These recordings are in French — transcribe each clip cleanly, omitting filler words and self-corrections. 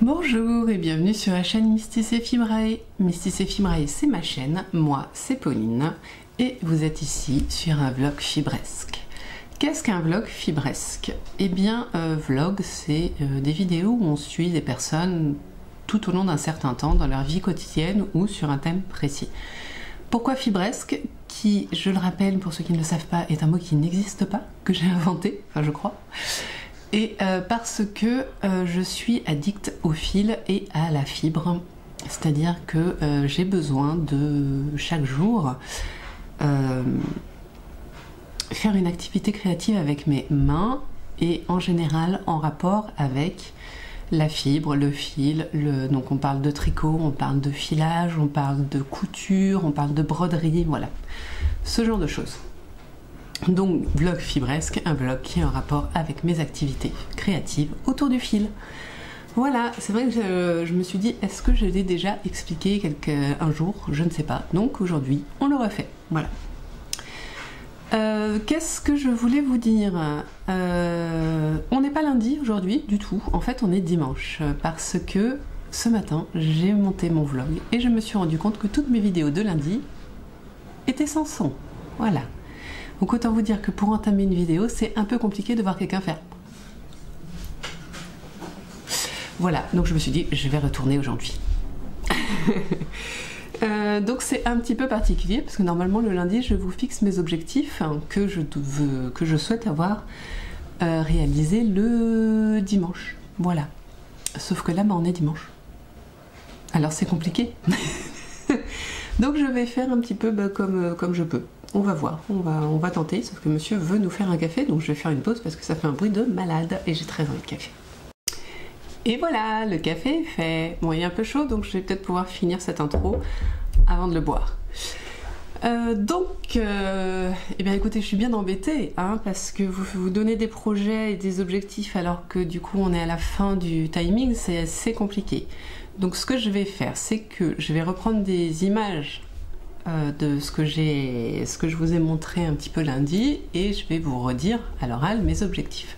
Bonjour et bienvenue sur la chaîne Mystis et Fibrae. Mystis et Fibrae, c'est ma chaîne, moi c'est Pauline et vous êtes ici sur un vlog fibresque. Qu'est-ce qu'un vlog fibresque? Eh bien, vlog, c'est des vidéos où on suit des personnes tout au long d'un certain temps dans leur vie quotidienne ou sur un thème précis. Pourquoi fibresque? Qui, je le rappelle pour ceux qui ne le savent pas, est un mot qui n'existe pas, que j'ai inventé, enfin je crois. Et parce que je suis addict au fil et à la fibre, c'est-à-dire que j'ai besoin de chaque jour faire une activité créative avec mes mains et en général en rapport avec la fibre, le fil, donc on parle de tricot, on parle de filage, on parle de couture, on parle de broderie, voilà, ce genre de choses. Donc vlog fibresque, un vlog qui est en rapport avec mes activités créatives autour du fil. Voilà, c'est vrai que je me suis dit, est-ce que je l'ai déjà expliqué un jour? Je ne sais pas. Donc aujourd'hui, on le refait. Voilà. Qu'est-ce que je voulais vous dire? On n'est pas lundi aujourd'hui du tout. En fait, on est dimanche parce que ce matin, j'ai monté mon vlog et je me suis rendu compte que toutes mes vidéos de lundi étaient sans son. Voilà. Donc autant vous dire que pour entamer une vidéo, c'est un peu compliqué de voir quelqu'un faire. Voilà, donc je me suis dit, je vais retourner aujourd'hui. Donc c'est un petit peu particulier, parce que normalement le lundi, je vous fixe mes objectifs que je souhaite avoir réalisés le dimanche. Voilà. Sauf que là, on est dimanche. Alors c'est compliqué. Donc je vais faire un petit peu comme je peux. On va voir, on va tenter, sauf que monsieur veut nous faire un café, donc je vais faire une pause parce que ça fait un bruit de malade et j'ai très envie de café. Et voilà, le café est fait. Bon, il est un peu chaud, donc je vais peut-être pouvoir finir cette intro avant de le boire. Eh bien écoutez, je suis bien embêtée, parce que vous donnez des projets et des objectifs alors que du coup on est à la fin du timing, c'est assez compliqué. Donc ce que je vais faire, c'est que je vais reprendre des images de ce que je vous ai montré un petit peu lundi et je vais vous redire à l'oral mes objectifs.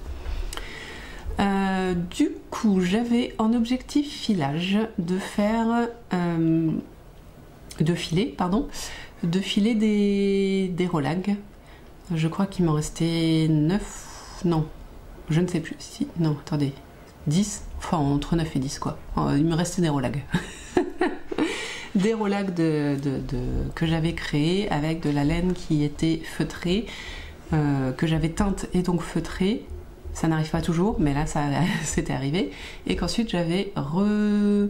Du coup, j'avais en objectif filage de filer des rolags. Je crois qu'il m'en restait 9, non, je ne sais plus, si, non, attendez, 10, enfin entre 9 et 10 quoi, il me restait des rolags. Des rolags que j'avais créés avec de la laine qui était feutrée, que j'avais teinte et donc feutrée. Ça n'arrive pas toujours, mais là ça c'était arrivé. Et qu'ensuite j'avais Je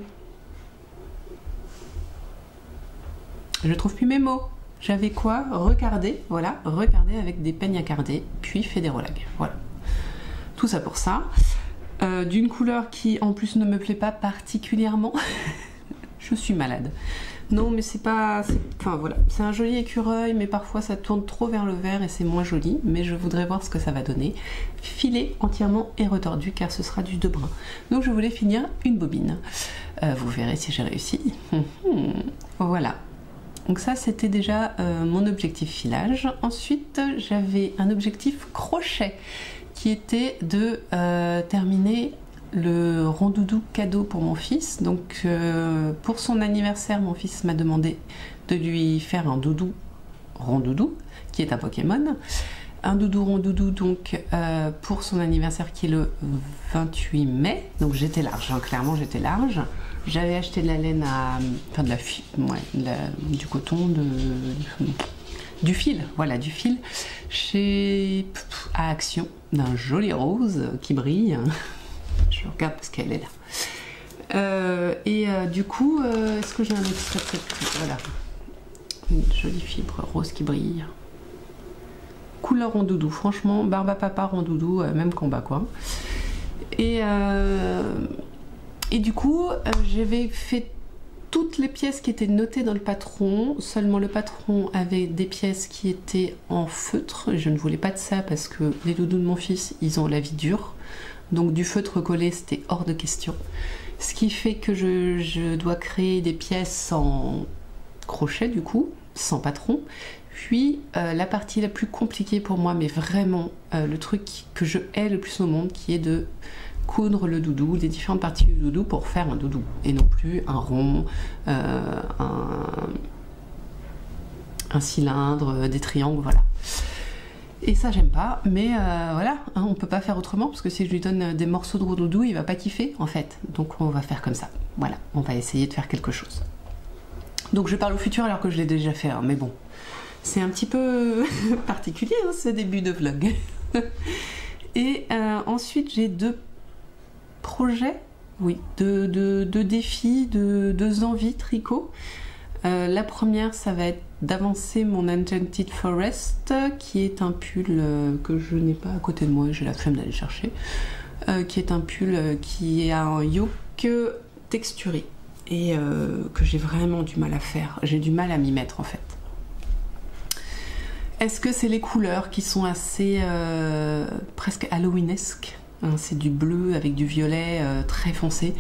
trouve plus mes mots. J'avais quoi? Recardé, voilà, recardé avec des peignes à carder, puis fait des rolags. Voilà. Tout ça pour ça. D'une couleur qui en plus ne me plaît pas particulièrement. Je suis malade. Non, mais c'est pas... Enfin voilà, c'est un joli écureuil, mais parfois ça tourne trop vers le vert et c'est moins joli. Mais je voudrais voir ce que ça va donner. Filé entièrement et retordu, car ce sera du de brun. Donc je voulais finir une bobine. Vous verrez si j'ai réussi. Voilà. Donc ça, c'était déjà mon objectif filage. Ensuite, j'avais un objectif crochet, qui était de terminer le rondoudou cadeau pour mon fils. Donc pour son anniversaire, mon fils m'a demandé de lui faire un doudou rondoudou qui est un Pokémon, un doudou rondoudou donc pour son anniversaire qui est le 28 mai. Donc j'étais large, clairement j'étais large. J'avais acheté de la laine enfin du coton, du fil, voilà, du fil chez à Action, d'un joli rose qui brille. Je regarde parce qu'elle est là. Du coup, est-ce que j'ai un extrait de cette... Voilà. Une jolie fibre rose qui brille. Couleur rondoudou. Franchement, barbe à papa rondoudou, même combat quoi. Et du coup, j'avais fait toutes les pièces qui étaient notées dans le patron. Seulement le patron avait des pièces qui étaient en feutre. Je ne voulais pas de ça parce que les doudous de mon fils, ils ont la vie dure. Donc du feutre collé, c'était hors de question. Ce qui fait que je dois créer des pièces en crochet du coup, sans patron. Puis la partie la plus compliquée pour moi, mais vraiment le truc que je hais le plus au monde, qui est de coudre le doudou, les différentes parties du doudou pour faire un doudou et non plus un rond, un cylindre, des triangles, voilà. Et ça j'aime pas, mais voilà, hein, on peut pas faire autrement parce que si je lui donne des morceaux de doudou, il va pas kiffer en fait. Donc on va faire comme ça. Voilà, on va essayer de faire quelque chose. Donc je parle au futur alors que je l'ai déjà fait, hein, mais bon, c'est un petit peu particulier hein, ce début de vlog. Et ensuite j'ai deux projets, oui, deux défis, deux envies tricot. La première, ça va être d'avancer mon Enchanted Forest, qui est un pull que je n'ai pas à côté de moi, j'ai la flemme d'aller chercher, qui est un pull qui a un yoke texturé et que j'ai vraiment du mal à faire, j'ai du mal à m'y mettre en fait. Est-ce que c'est les couleurs qui sont assez presque halloweenesques, hein, c'est du bleu avec du violet très foncé.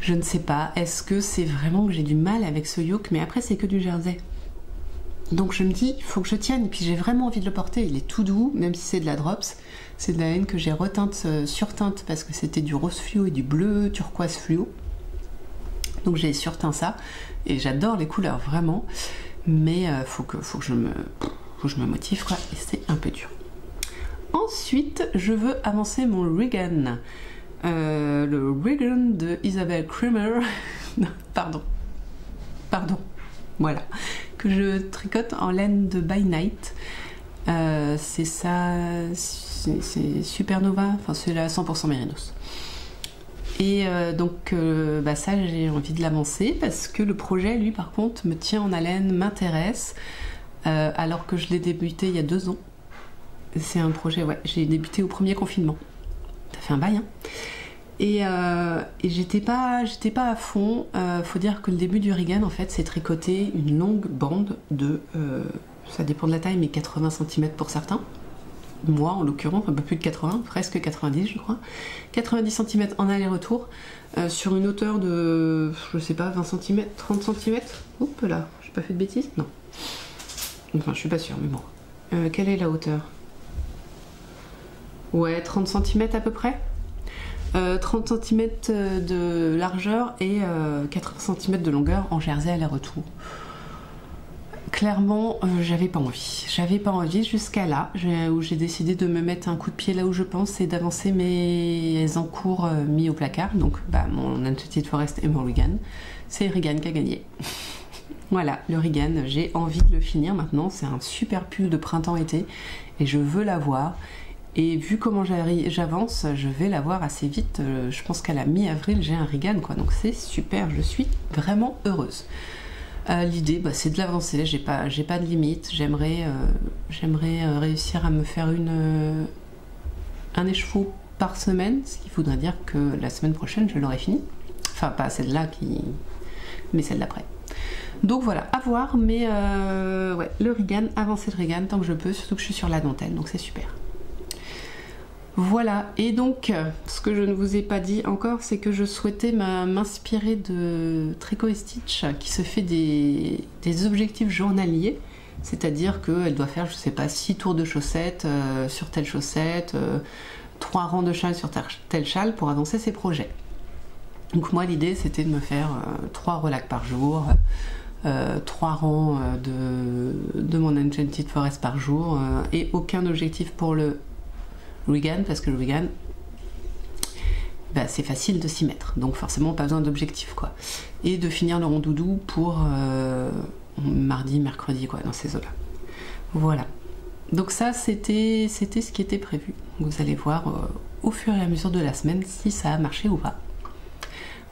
Je ne sais pas, est-ce que c'est vraiment que j'ai du mal avec ce yoke, mais après c'est que du jersey. Donc je me dis, il faut que je tienne, et puis j'ai vraiment envie de le porter, il est tout doux, même si c'est de la drops. C'est de la laine que j'ai reteinte, surteinte, parce que c'était du rose fluo et du bleu turquoise fluo. Donc j'ai surteint ça, et j'adore les couleurs, vraiment. Mais faut que je me motive, quoi, et c'est un peu dur. Ensuite, je veux avancer mon Regan. Le Regan de Isabelle Creamer, pardon, voilà, que je tricote en laine de By Night. C'est ça, c'est Supernova, enfin c'est la 100% Mérinos. Et donc ça j'ai envie de l'avancer parce que le projet lui par contre me tient en haleine, m'intéresse, alors que je l'ai débuté il y a 2 ans. C'est un projet, ouais, j'ai débuté au premier confinement. Ça fait un bail, hein. Et j'étais pas à fond. Faut dire que le début du Regan, en fait, c'est tricoter une longue bande de, ça dépend de la taille, mais 80 cm pour certains. Moi, en l'occurrence, un peu plus de 80, presque 90, je crois. 90 cm en aller-retour, sur une hauteur de, je sais pas, 20 cm, 30 cm. Oups là, j'ai pas fait de bêtises? Non. Enfin, je suis pas sûre, mais bon. Quelle est la hauteur? Ouais, 30 cm à peu près. 30 cm de largeur et 80 cm de longueur en jersey aller-retour. Clairement, j'avais pas envie jusqu'à là où j'ai décidé de me mettre un coup de pied là où je pense et d'avancer mes encours mis au placard. Donc mon Enchanted Forest et mon Regan. C'est Regan qui a gagné. Voilà, le Regan, j'ai envie de le finir maintenant. C'est un super pull de printemps-été et je veux l'avoir. Et vu comment j'avance, je vais l'avoir assez vite. Je pense qu'à la mi-avril, j'ai un Regan, quoi. Donc c'est super, je suis vraiment heureuse. L'idée, c'est de l'avancer. J'ai pas de limite. J'aimerais réussir à me faire un écheveau par semaine, ce qui voudrait dire que la semaine prochaine, je l'aurai fini. Enfin, pas celle-là, mais celle d'après. Donc voilà, à voir. Mais ouais, le Regan, avancer le Regan tant que je peux, surtout que je suis sur la dentelle, donc c'est super. Voilà, et donc ce que je ne vous ai pas dit encore, c'est que je souhaitais m'inspirer de Tricot et Stitch qui se fait des objectifs journaliers, c'est-à-dire qu'elle doit faire, je sais pas, 6 tours de chaussettes sur telle chaussette, 3 rangs de châle sur tel châle pour avancer ses projets. Donc moi l'idée c'était de me faire 3 relax par jour, 3 rangs de mon Enchanted Forest par jour et aucun objectif pour le Regan, parce que le Regan, c'est facile de s'y mettre, donc forcément pas besoin d'objectif, quoi. Et de finir le rond doudou pour mardi, mercredi, quoi, dans ces eaux-là. Voilà. Donc ça, c'était ce qui était prévu. Vous allez voir au fur et à mesure de la semaine si ça a marché ou pas.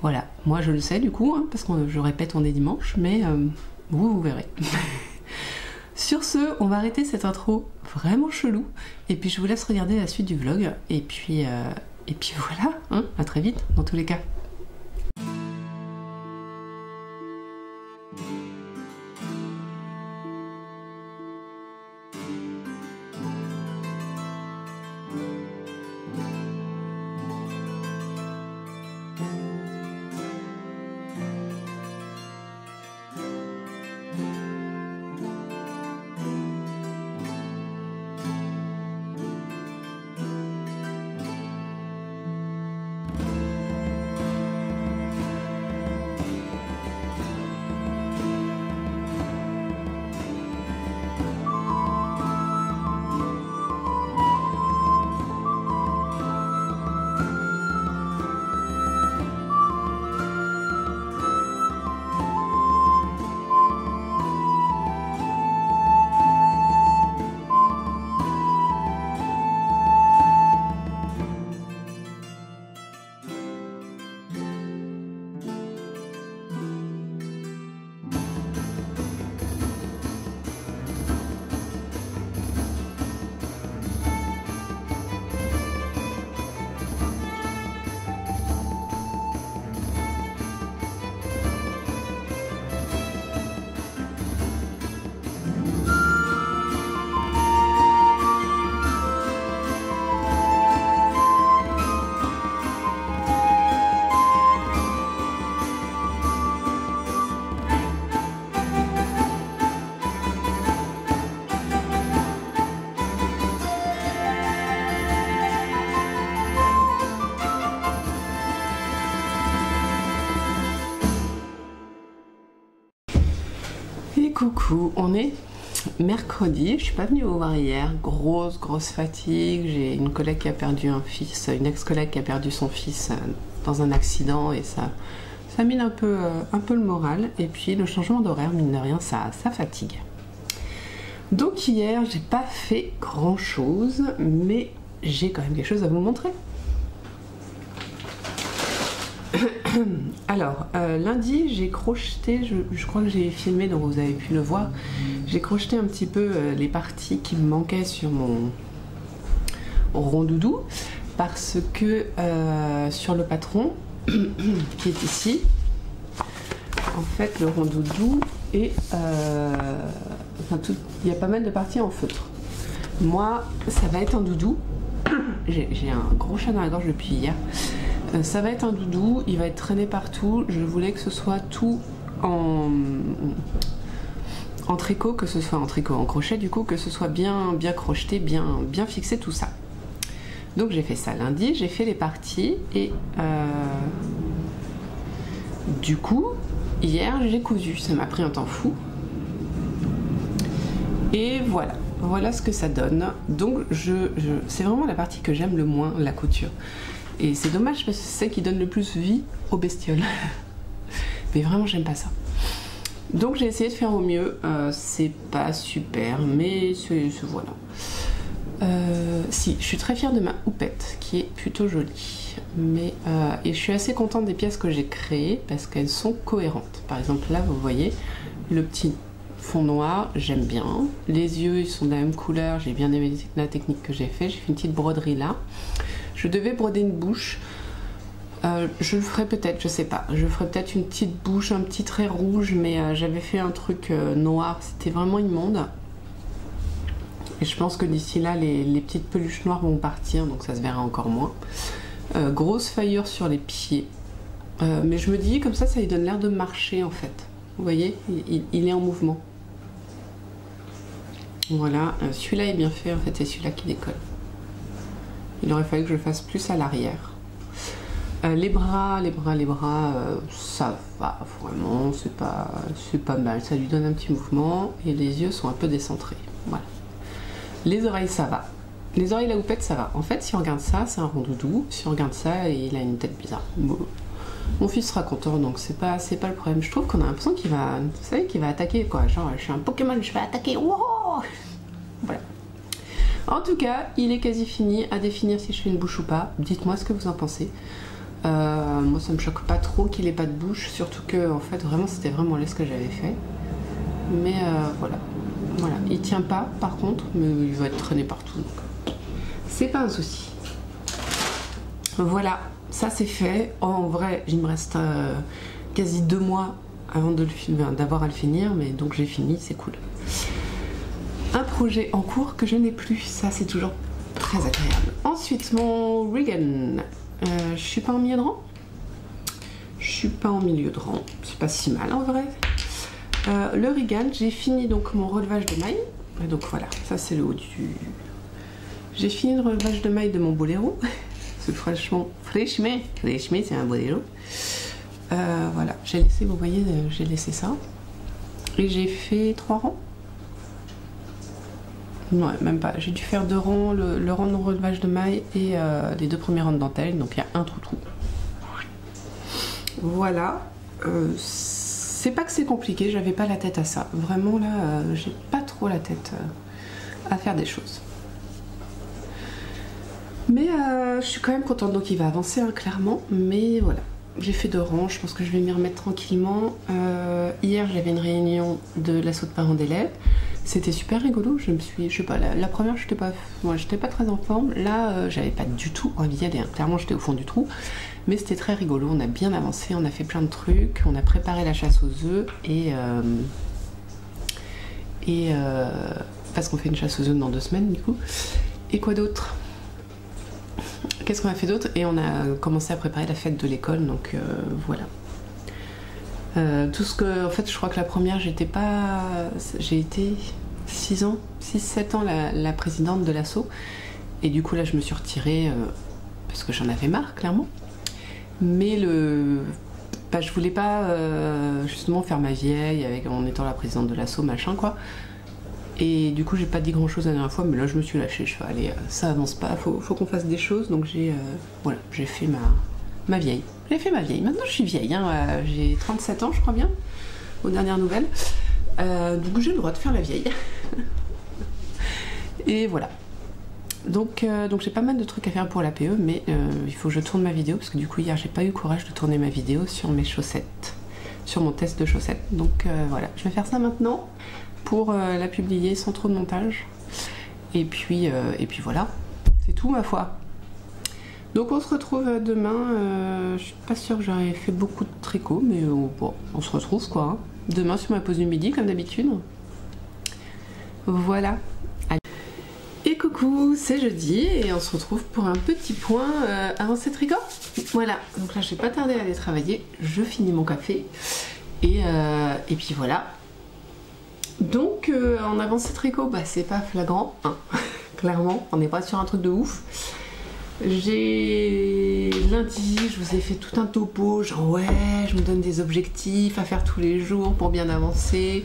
Voilà. Moi, je le sais du coup, hein, parce que je répète, on est dimanche, mais vous verrez. Sur ce, on va arrêter cette intro vraiment chelou, et puis je vous laisse regarder la suite du vlog, et puis voilà, hein, à très vite dans tous les cas. Coucou, on est mercredi, je suis pas venue vous voir hier, grosse fatigue, j'ai une collègue qui a perdu un fils, une ex-collègue qui a perdu son fils dans un accident et ça mine un peu le moral, et puis le changement d'horaire, mine de rien, ça fatigue. Donc hier, j'ai pas fait grand chose, mais j'ai quand même quelque chose à vous montrer. Alors, lundi, j'ai crocheté, je crois que j'ai filmé, donc vous avez pu le voir, j'ai crocheté un petit peu les parties qui me manquaient sur mon rondoudou, parce que sur le patron, qui est ici, en fait, le rondoudou est... il y a pas mal de parties en feutre. Moi, ça va être un doudou. J'ai un gros chat dans la gorge depuis hier. Ça va être un doudou, il va être traîné partout. Je voulais que ce soit tout en tricot, que ce soit en tricot, en crochet du coup, que ce soit bien crocheté, bien fixé tout ça. Donc j'ai fait ça lundi, j'ai fait les parties et du coup hier j'ai cousu, ça m'a pris un temps fou. Et voilà ce que ça donne. Donc c'est vraiment la partie que j'aime le moins, la couture. Et c'est dommage parce que c'est celle qui donne le plus vie aux bestioles. Mais vraiment j'aime pas ça. Donc j'ai essayé de faire au mieux. C'est pas super, mais voilà. Si, je suis très fière de ma houppette qui est plutôt jolie. Mais, et je suis assez contente des pièces que j'ai créées parce qu'elles sont cohérentes. Par exemple là vous voyez le petit fond noir, j'aime bien. Les yeux ils sont de la même couleur, j'ai bien aimé la technique que j'ai fait. J'ai fait une petite broderie là. Je devais broder une bouche. Je le ferai peut-être, je sais pas. Je ferai peut-être une petite bouche, un petit trait rouge, mais j'avais fait un truc noir. C'était vraiment immonde. Et je pense que d'ici là, les petites peluches noires vont partir, donc ça se verra encore moins. Grosse faillure sur les pieds. Mais je me dis, comme ça lui donne l'air de marcher en fait. Vous voyez, il est en mouvement. Voilà, celui-là est bien fait, en fait, c'est celui-là qui décolle. Il aurait fallu que je le fasse plus à l'arrière. Les bras, ça va vraiment, c'est pas mal. Ça lui donne un petit mouvement et les yeux sont un peu décentrés. Voilà. Les oreilles, ça va. Les oreilles, la houppette, ça va. En fait, si on regarde ça, c'est un rondoudou. Si on regarde ça, il a une tête bizarre. Bon. Mon fils sera content, donc c'est pas le problème. Je trouve qu'on a l'impression qu'il va, vous savez, qu'il va attaquer, quoi. Genre, je suis un Pokémon, je vais attaquer. Wow, voilà. En tout cas, il est quasi fini. À définir si je fais une bouche ou pas. Dites-moi ce que vous en pensez. Moi, ça me choque pas trop qu'il ait pas de bouche, surtout que, en fait, vraiment, c'était vraiment laid ce que j'avais fait. Mais voilà. Il tient pas, par contre, mais il va être traîné partout. Donc, c'est pas un souci. Voilà, ça c'est fait. En vrai, il me reste quasi 2 mois avant de le filmer, d'avoir à le finir, mais donc j'ai fini, c'est cool. Un projet en cours que je n'ai plus, ça c'est toujours très agréable. Ensuite, mon Regan. Je suis pas en milieu de rang. Je suis pas en milieu de rang, c'est pas si mal en vrai. Le Regan, j'ai fini donc mon relevage de mailles. Et donc voilà, ça c'est le haut du... J'ai fini le relevage de mailles de mon boléro. C'est franchement, c'est un boléro. Voilà, j'ai laissé, vous voyez, j'ai laissé ça. Et j'ai fait 3 rangs. Ouais, même pas. J'ai dû faire 2 rangs, le rang de relevage de mailles et les 2 premiers rangs de dentelle. Donc il y a un trou. Voilà. C'est pas que c'est compliqué, j'avais pas la tête à ça. Vraiment là, j'ai pas trop la tête à faire des choses. Mais je suis quand même contente, donc il va avancer hein, clairement. Mais voilà, j'ai fait 2 rangs, je pense que je vais m'y remettre tranquillement. Hier j'avais une réunion de l'assaut de parents d'élèves. C'était super rigolo, je sais pas, la première j'étais pas très en forme. Là j'avais pas du tout envie d'y aller, hein. Clairement j'étais au fond du trou. Mais c'était très rigolo, on a bien avancé, on a fait plein de trucs, on a préparé la chasse aux œufs parce qu'on fait une chasse aux œufs dans 2 semaines du coup. Et quoi d'autre? Qu'est-ce qu'on a fait d'autre? Et on a commencé à préparer la fête de l'école, donc voilà. Tout ce que, en fait, je crois que la première, j'ai été 6-7 ans la présidente de l'asso. Et du coup là je me suis retirée parce que j'en avais marre clairement. Mais bah, je voulais pas justement faire ma vieille en étant la présidente de l'asso, machin quoi. Et du coup, j'ai pas dit grand chose la dernière fois, mais là je me suis lâchée. Je fais, allez, ça avance pas, faut qu'on fasse des choses. Donc voilà, j'ai fait ma vieille. J'ai fait ma vieille. Maintenant je suis vieille, hein, j'ai 37 ans, je crois bien, aux dernières nouvelles. Du coup, j'ai le droit de faire la vieille. Et voilà. Donc j'ai pas mal de trucs à faire pour la PE, mais il faut que je tourne ma vidéo, parce que du coup, hier, j'ai pas eu courage de tourner ma vidéo sur mes chaussettes, sur mon test de chaussettes. Donc voilà, je vais faire ça maintenant pour la publier sans trop de montage. Et puis voilà, c'est tout ma foi. Donc on se retrouve demain. Je suis pas sûre que j'aurais fait beaucoup de tricot, mais bon, on se retrouve quoi. Hein. Demain sur ma pause du midi comme d'habitude. Voilà. Allez. Et coucou, c'est jeudi et on se retrouve pour un petit point avancé tricot. Voilà, donc là je vais pas tarder à aller travailler. Je finis mon café et puis voilà. Donc en avancée tricot, bah, c'est pas flagrant, hein. Clairement, on n'est pas sur un truc de ouf. Lundi, je vous ai fait tout un topo, genre ouais, je me donne des objectifs à faire tous les jours pour bien avancer.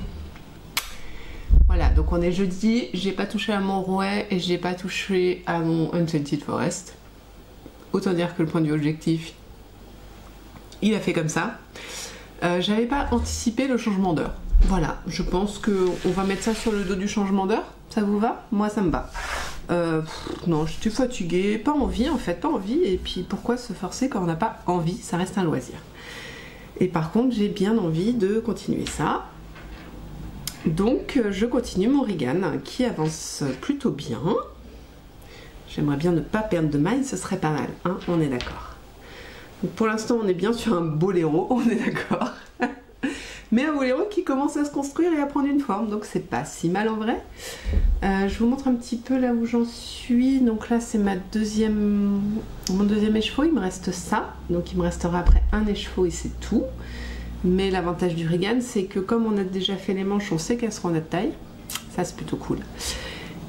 Voilà, donc on est jeudi, j'ai pas touché à mon rouet et j'ai pas touché à mon Enchanted Forest. Autant dire que le point de vue objectif, il a fait comme ça. J'avais pas anticipé le changement d'heure. Voilà, je pense qu'on va mettre ça sur le dos du changement d'heure. Ça vous va? Moi, ça me va. Non, j'étais fatiguée, pas envie en fait, pas envie. Et puis pourquoi se forcer quand on n'a pas envie? Ça reste un loisir. Et par contre, j'ai bien envie de continuer ça. Donc, je continue mon Regan qui avance plutôt bien. J'aimerais bien ne pas perdre de maille, ce serait pas mal, hein, on est d'accord. Donc pour l'instant, on est bien sur un boléro, on est d'accord. Mais un boléro qui commence à se construire et à prendre une forme, donc c'est pas si mal en vrai. Je vous montre un petit peu là où j'en suis. Donc là, c'est mon deuxième écheveau, il me reste ça. Donc il me restera après un écheveau et c'est tout. Mais l'avantage du Regan, c'est que comme on a déjà fait les manches, on sait qu'elles seront notre taille. Ça, c'est plutôt cool.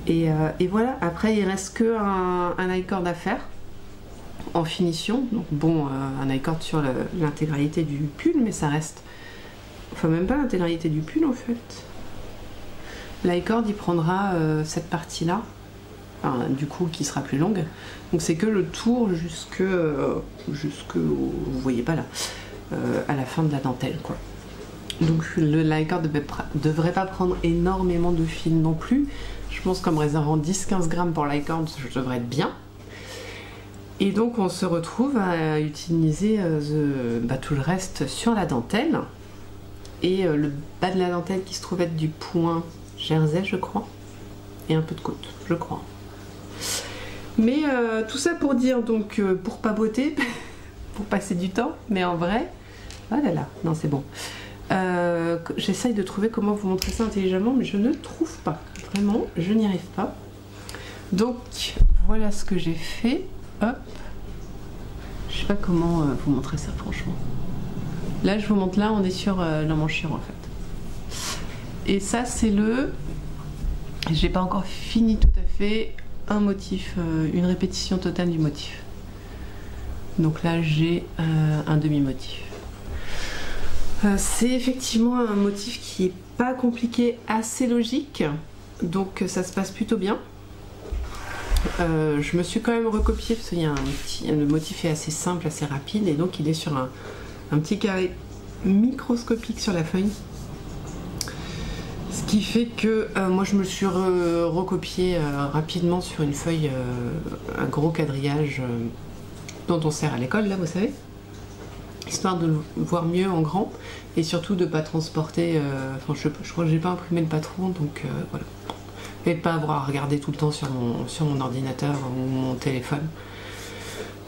Et voilà, après, il reste que un high-cord à faire en finition. Donc bon, un high-cord sur l'intégralité du pull, mais ça reste... Enfin, même pas l'intégralité du pull, en fait. L'high-cord, il prendra cette partie-là, enfin, du coup, qui sera plus longue. Donc c'est que le tour jusque vous voyez pas là. À la fin de la dentelle quoi. Donc le high-cord devrait pas prendre énormément de fil non plus. Je pense qu'en me réservant 10-15 grammes pour l'high-cord, je devrais être bien. Et donc on se retrouve à utiliser tout le reste sur la dentelle. Et le bas de la dentelle qui se trouve être du point jersey je crois. Et un peu de côte, je crois. Mais tout ça pour dire donc pour papoter. Pour passer du temps, mais en vrai, oh là là, non c'est bon. J'essaye de trouver comment vous montrer ça intelligemment, mais je ne trouve pas. Vraiment, je n'y arrive pas. Donc, voilà ce que j'ai fait. Hop. Je sais pas comment vous montrer ça, franchement. Là, je vous montre, là, on est sur l'emmanchure, en fait. Et ça, c'est j'ai pas encore fini tout à fait, un motif, une répétition totale du motif. Donc là j'ai un demi-motif. C'est effectivement un motif qui est pas compliqué, assez logique, donc ça se passe plutôt bien. Je me suis quand même recopié parce que le motif est assez simple, assez rapide, et donc il est sur un petit carré microscopique sur la feuille. Ce qui fait que moi je me suis recopié rapidement sur une feuille, un gros quadrillage dont on sert à l'école, là, vous savez, histoire de le voir mieux en grand et surtout de ne pas transporter. Enfin, je crois que j'ai pas imprimé le patron, donc voilà. Et de pas avoir à regarder tout le temps sur mon ordinateur ou mon téléphone.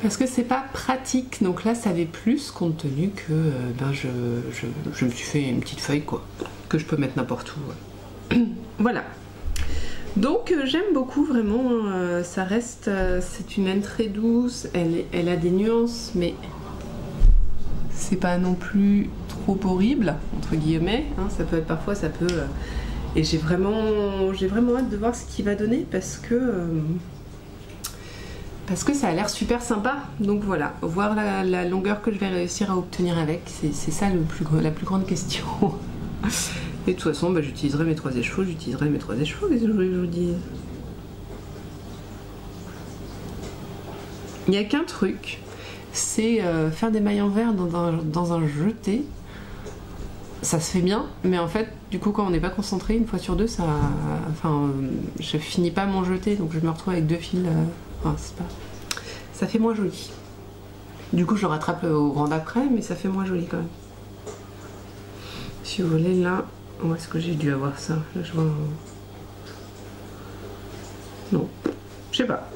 Parce que c'est pas pratique, donc là ça l'est plus compte tenu que je me suis fait une petite feuille quoi, que je peux mettre n'importe où. Ouais. Voilà. Donc j'aime beaucoup vraiment, ça reste, c'est une laine très douce, elle a des nuances, mais c'est pas non plus trop horrible, entre guillemets, hein, ça peut être parfois, ça peut... et j'ai vraiment hâte de voir ce qu'il va donner, parce que parce que ça a l'air super sympa. Donc voilà, voir la longueur que je vais réussir à obtenir avec, c'est ça la plus grande question. Et de toute façon, bah, j'utiliserai mes 3 écheveaux, qu'est-ce que je voulais que je vous dise? Il n'y a qu'un truc, c'est faire des mailles en verre dans un jeté. Ça se fait bien, mais en fait, du coup, quand on n'est pas concentré, une fois sur deux, je finis pas mon jeté, donc je me retrouve avec 2 fils. Ça fait moins joli. Du coup, je le rattrape au rang d'après, mais ça fait moins joli quand même. Si vous voulez, là, où est-ce que j'ai dû avoir ça? Là, je vois. Non, je sais pas.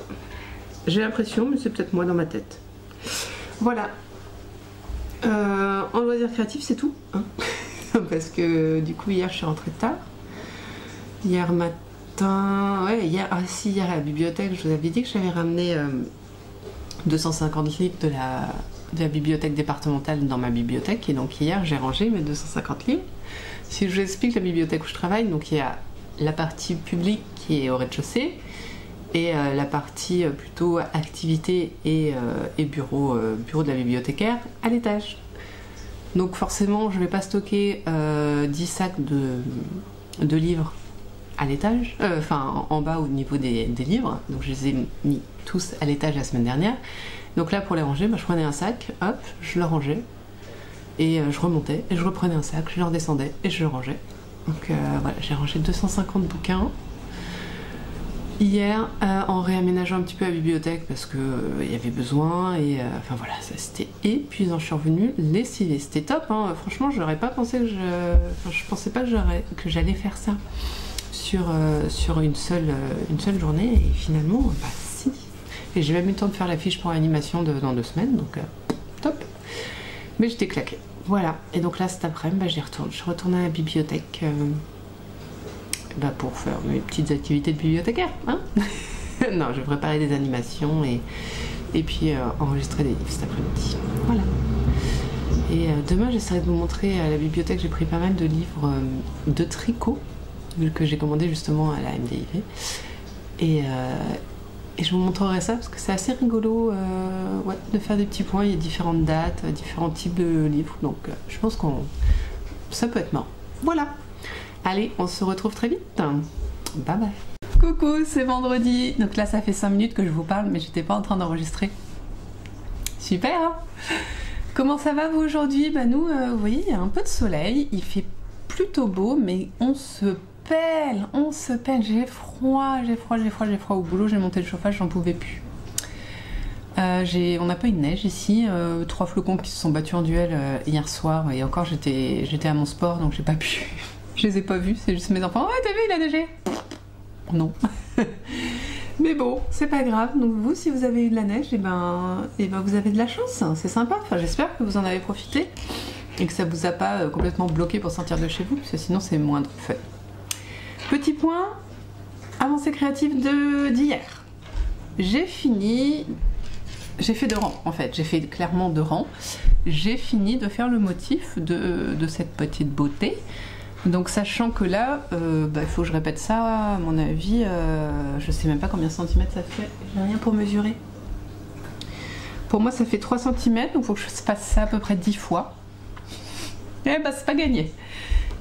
J'ai l'impression, mais c'est peut-être moi dans ma tête. Voilà. En loisir créatif, c'est tout. Hein parce que du coup, hier, je suis rentrée tard. Hier matin... Ouais, hier à la bibliothèque, je vous avais dit que j'avais ramené 250 livres de la bibliothèque départementale dans ma bibliothèque. Et donc hier, j'ai rangé mes 250 livres. Si je vous explique la bibliothèque où je travaille, donc il y a la partie publique qui est au rez-de-chaussée, et la partie plutôt activité et bureau de la bibliothécaire à l'étage. Donc forcément je ne vais pas stocker 10 sacs de livres à l'étage, en bas au niveau des livres, donc je les ai mis tous à l'étage la semaine dernière. Donc là pour les ranger, je prenais un sac, hop, je le rangeais, et je remontais, et je reprenais un sac, je le redescendais, et je le rangeais. Donc voilà, j'ai rangé 250 bouquins. Hier, en réaménageant un petit peu la bibliothèque parce que il y avait besoin et voilà, ça c'était épuisant. Je suis revenue lessivée, c'était top, hein. Franchement, j'aurais pas pensé que je pensais pas que j'allais faire ça sur une seule journée et finalement, si. Et j'ai même eu le temps de faire la fiche pour l'animation dans 2 semaines, donc top. Mais j'étais claquée. Voilà. Et donc là, cet après-midi, j'y retourne. Je retourne à la bibliothèque. Pour faire mes petites activités de bibliothécaire, hein. Non, je vais préparer des animations et puis enregistrer des livres cet après-midi. Voilà. Et demain, j'essaierai de vous montrer à la bibliothèque, j'ai pris pas mal de livres de tricot que j'ai commandé justement à la MDIV. Et je vous montrerai ça parce que c'est assez rigolo de faire des petits points. Il y a différentes dates, différents types de livres. Donc je pense que ça peut être marrant. Voilà. Allez, on se retrouve très vite. Bye bye. Coucou, c'est vendredi. Donc là, ça fait 5 minutes que je vous parle, mais j'étais pas en train d'enregistrer. Super, hein? Comment ça va vous aujourd'hui? Nous, vous voyez, il y a un peu de soleil. Il fait plutôt beau, mais on se pèle. J'ai froid au boulot. J'ai monté le chauffage, j'en pouvais plus. On n'a pas eu de neige ici. 3 flocons qui se sont battus en duel hier soir. Et encore, j'étais à mon sport, donc j'ai pas pu... Je les ai pas vus, c'est juste mes enfants. Ouais, t'as vu, il a neigé? Non. Mais bon, c'est pas grave. Donc vous, si vous avez eu de la neige, et ben vous avez de la chance. C'est sympa. Enfin, j'espère que vous en avez profité et que ça vous a pas complètement bloqué pour sortir de chez vous, parce que sinon c'est moindre fun. Petit point, avancée créative d'hier. J'ai fait 2 rangs en fait. J'ai fait clairement 2 rangs. J'ai fini de faire le motif de cette petite beauté. Donc sachant que là, il faut que je répète ça, à mon avis, je sais même pas combien de centimètres ça fait, j'ai rien pour mesurer. Pour moi ça fait 3 cm, donc il faut que je fasse ça à peu près 10 fois. Eh c'est pas gagné.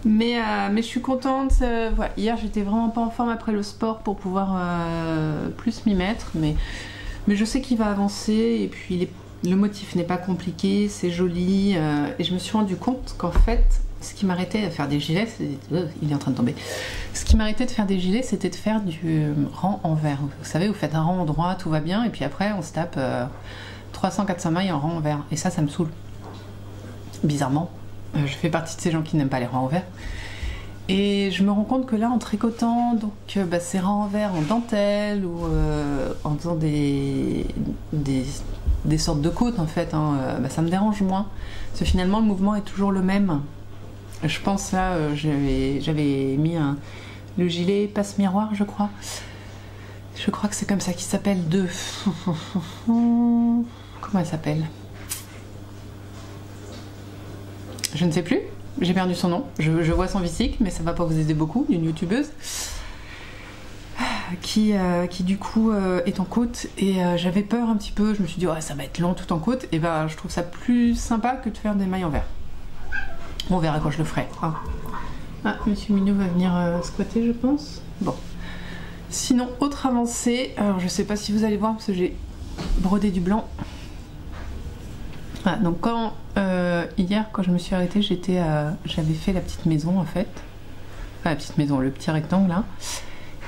Mais je suis contente, voilà. Hier j'étais vraiment pas en forme après le sport pour pouvoir plus m'y mettre, mais je sais qu'il va avancer, et puis le motif n'est pas compliqué, c'est joli, et je me suis rendu compte qu'en fait, ce qui m'arrêtait de faire des gilets, il est en train de tomber. Ce qui m'arrêtait de faire des gilets, c'était de faire du rang en vert. Vous savez, vous faites un rang en droit, tout va bien, et puis après, on se tape 300-400 mailles en rang en vert. Et ça me saoule. Bizarrement, je fais partie de ces gens qui n'aiment pas les rangs en vert. Et je me rends compte que là, en tricotant, donc ces rangs en vert en dentelle ou en faisant des sortes de côtes, en fait, ça me dérange moins. Parce que finalement, le mouvement est toujours le même. Je pense là, j'avais mis le gilet passe-miroir, je crois. Je crois que c'est comme ça qu'il s'appelle Comment elle s'appelle? Je ne sais plus. J'ai perdu son nom. Je vois son physique, mais ça va pas vous aider beaucoup, d'une youtubeuse. qui du coup est en côte et j'avais peur un petit peu, je me suis dit ouais ça va être lent tout en côte et ben je trouve ça plus sympa que de faire des mailles en verre. On verra quand je le ferai. Ah, Monsieur Minou va venir squatter je pense. Bon. Sinon, autre avancée, alors je sais pas si vous allez voir parce que j'ai brodé du blanc. Voilà, donc hier quand je me suis arrêtée, j'avais fait la petite maison en fait. Enfin la petite maison, le petit rectangle là.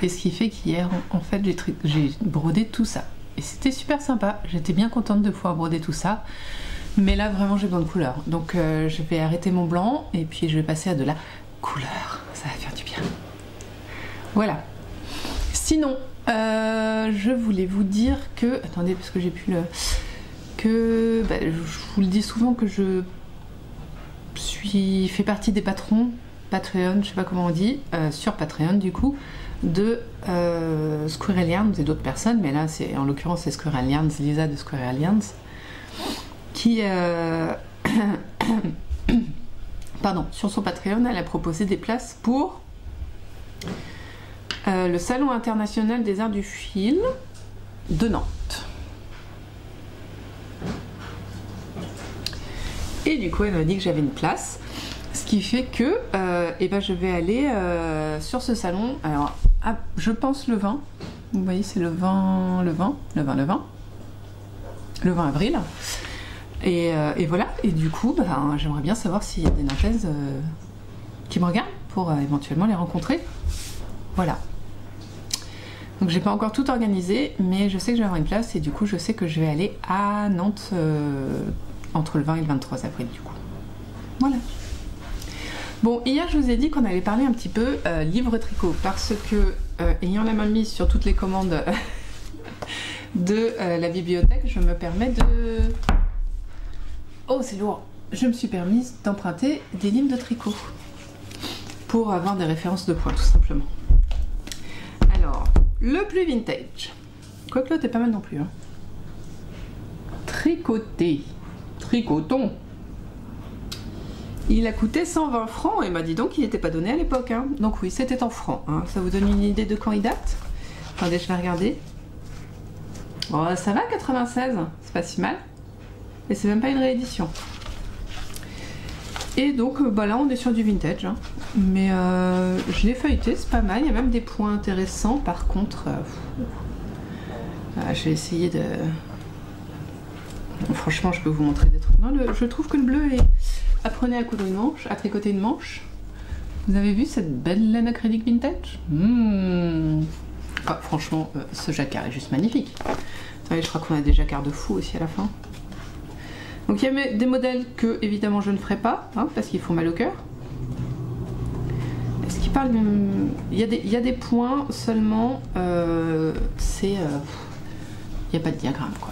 Et ce qui fait qu'hier, en fait, j'ai brodé tout ça. Et c'était super sympa. J'étais bien contente de pouvoir broder tout ça. Mais là, vraiment, j'ai besoin de couleur. Donc, je vais arrêter mon blanc et puis je vais passer à de la couleur. Ça va faire du bien. Voilà. Sinon, je voulais vous dire que... Attendez, parce que j'ai plus le... je vous le dis souvent que je fais partie des patrons Patreon, je sais pas comment on dit, sur Patreon du coup, de Squirrel Yarns et d'autres personnes, mais là c'est en l'occurrence c'est Squirrel Yarns, Lisa de Squirrel Yarns, qui pardon, sur son Patreon elle a proposé des places pour le Salon international des arts du fil de Nantes. Et du coup elle m'a dit que j'avais une place. Ce qui fait que je vais aller sur ce salon. Alors, je pense le 20. Vous voyez, c'est le 20 avril. Et voilà. Et du coup, j'aimerais bien savoir s'il y a des Nantaises qui me regardent pour éventuellement les rencontrer. Voilà. Donc, j'ai pas encore tout organisé, mais je sais que je vais avoir une place et du coup, je sais que je vais aller à Nantes entre le 20 et le 23 avril, du coup. Voilà. Bon, hier je vous ai dit qu'on allait parler un petit peu livre tricot parce que ayant la main mise sur toutes les commandes de la bibliothèque, je me permets de... Oh, c'est lourd! Je me suis permise d'emprunter des livres de tricot pour avoir des références de points, tout simplement. Alors, le plus vintage. Quoique l'autre est pas mal non plus. Hein. Tricoté. Tricoton. Il a coûté 120 francs et m'a dit donc qu'il n'était pas donné à l'époque. Hein. Donc oui, c'était en francs. Hein. Ça vous donne une idée de quand il date? Attendez, je vais regarder. Bon, ça va, 96, c'est pas si mal. Et c'est même pas une réédition. Et donc là, on est sur du vintage. Hein. Mais je l'ai feuilleté, c'est pas mal. Il y a même des points intéressants. Par contre, je vais essayer de... Franchement, je peux vous montrer des trucs. Non, je trouve que le bleu est... Apprenez à coudre une manche, à tricoter une manche. Vous avez vu cette belle laine acrylique vintage? Ah, franchement, ce jacquard est juste magnifique. Attendez, je crois qu'on a des jacquards de fou aussi à la fin. Donc il y a des modèles que, évidemment, je ne ferai pas, hein, parce qu'ils font mal au cœur. Est-ce qu'il parle... Il y a des points seulement... il n'y a pas de diagramme, quoi.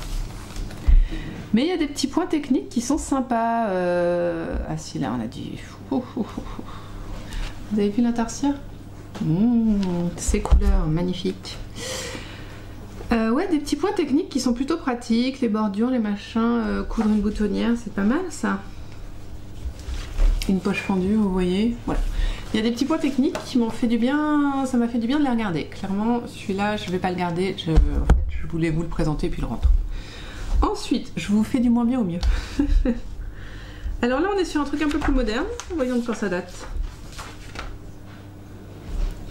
Mais il y a des petits points techniques qui sont sympas. Ah si, là on a dit... Vous avez vu l'intarsia? Ces couleurs magnifiques. Ouais, des petits points techniques qui sont plutôt pratiques. Les bordures, les machins, coudre une boutonnière, c'est pas mal ça. Une poche fendue, vous voyez. Voilà. Il y a des petits points techniques qui m'ont fait du bien. Ça m'a fait du bien de les regarder. Clairement, celui-là, je vais pas le garder. En fait, je voulais vous le présenter puis le rendre. Ensuite, je vous fais du moins bien au mieux. Alors là, on est sur un truc un peu plus moderne. Voyons de quand ça date.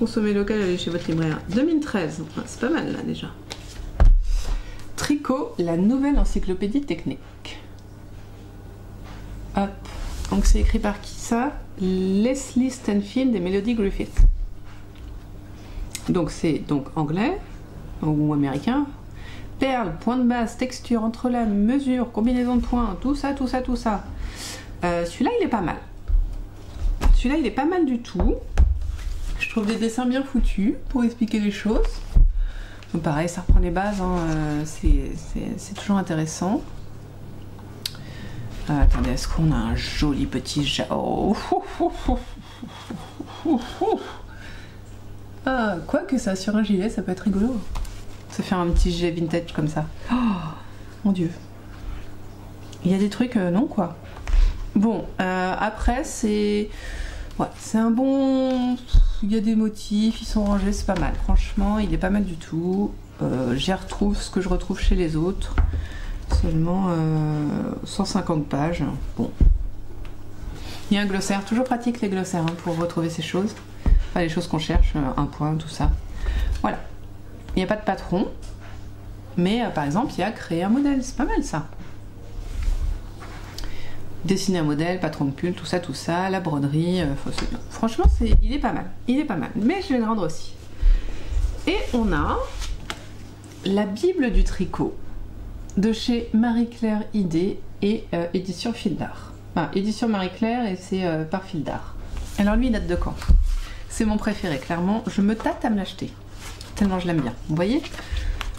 Consommer local, allez chez votre libraire. 2013. C'est pas mal là déjà. Tricot, la nouvelle encyclopédie technique. Hop. Donc c'est écrit par qui ça? Leslie Stanfield et Melody Griffith. Donc c'est anglais ou américain. Perles, point de base, texture, entrelacs, mesure, combinaison de points, tout ça. Celui-là, il est pas mal. Celui-là, il est pas mal du tout. Je trouve des dessins bien foutus pour expliquer les choses. Donc pareil, ça reprend les bases, hein, c'est toujours intéressant. Attendez, est-ce qu'on a un joli petit... Ah, quoi que ça, sur un gilet, ça peut être rigolo. Se faire un petit gilet vintage comme ça. Oh, mon dieu. Il y a des trucs, non quoi. Bon, après, c'est... Ouais, c'est un bon... il y a des motifs, ils sont rangés, c'est pas mal. Franchement, il est pas mal du tout. J'y retrouve ce que je retrouve chez les autres. Seulement 150 pages. Bon. Il y a un glossaire, toujours pratique les glossaires hein, pour retrouver ces choses. Enfin, les choses qu'on cherche, un point, tout ça. Voilà. Il n'y a pas de patron. Mais par exemple, il y a créer un modèle. C'est pas mal ça. Dessiner un modèle, patron de pull, tout ça, la broderie. Franchement, il est pas mal. Il est pas mal. Mais je vais le rendre aussi. Et on a la Bible du tricot de chez Marie-Claire Idée et édition Fil d'Art. Enfin, édition Marie-Claire et c'est par Fil d'Art. Alors lui, il date de quand? C'est mon préféré, clairement. Je me tâte à me l'acheter. Tellement je l'aime bien. Vous voyez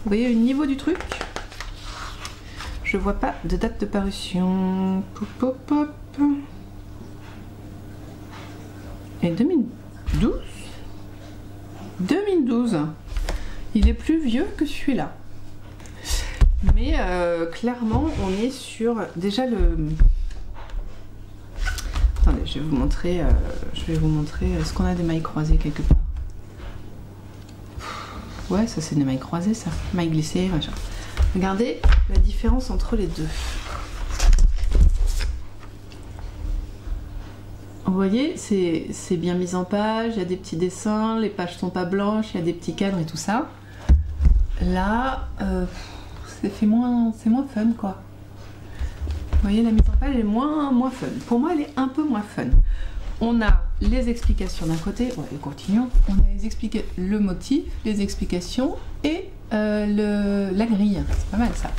le niveau du truc? Je vois pas de date de parution. Pop, pop, pop. Et 2012 2012. Il est plus vieux que celui-là. Mais clairement, on est sur déjà le... Attendez, je vais vous montrer. Est-ce qu'on a des mailles croisées quelque part? Ouais, ça c'est des mailles croisées, ça. Mailles glissées, machin. Regardez la différence entre les deux. Vous voyez, c'est bien mis en page, il y a des petits dessins, les pages sont pas blanches, il y a des petits cadres et tout ça. Là, c'est moins fun quoi. Vous voyez, la mise en page est moins fun. Pour moi, elle est un peu moins fun. On a les explications d'un côté, ouais, continuons. On a le motif, les explications et la grille. C'est pas mal ça.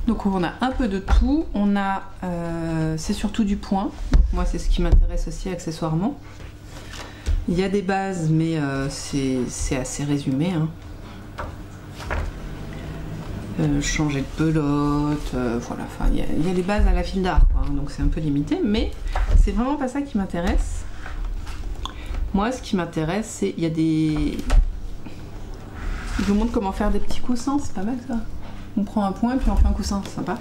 Donc on a un peu de tout. On a, c'est surtout du point. Moi, c'est ce qui m'intéresse aussi accessoirement. Il y a des bases, mais c'est assez résumé. Hein. Changer de pelote, voilà, enfin il y a les bases à la Fil d'Art, hein, donc c'est un peu limité, mais c'est vraiment pas ça qui m'intéresse. Moi, ce qui m'intéresse, c'est il y a des... Je vous montre comment faire des petits coussins, c'est pas mal ça. On prend un point et puis on fait un coussin, c'est sympa.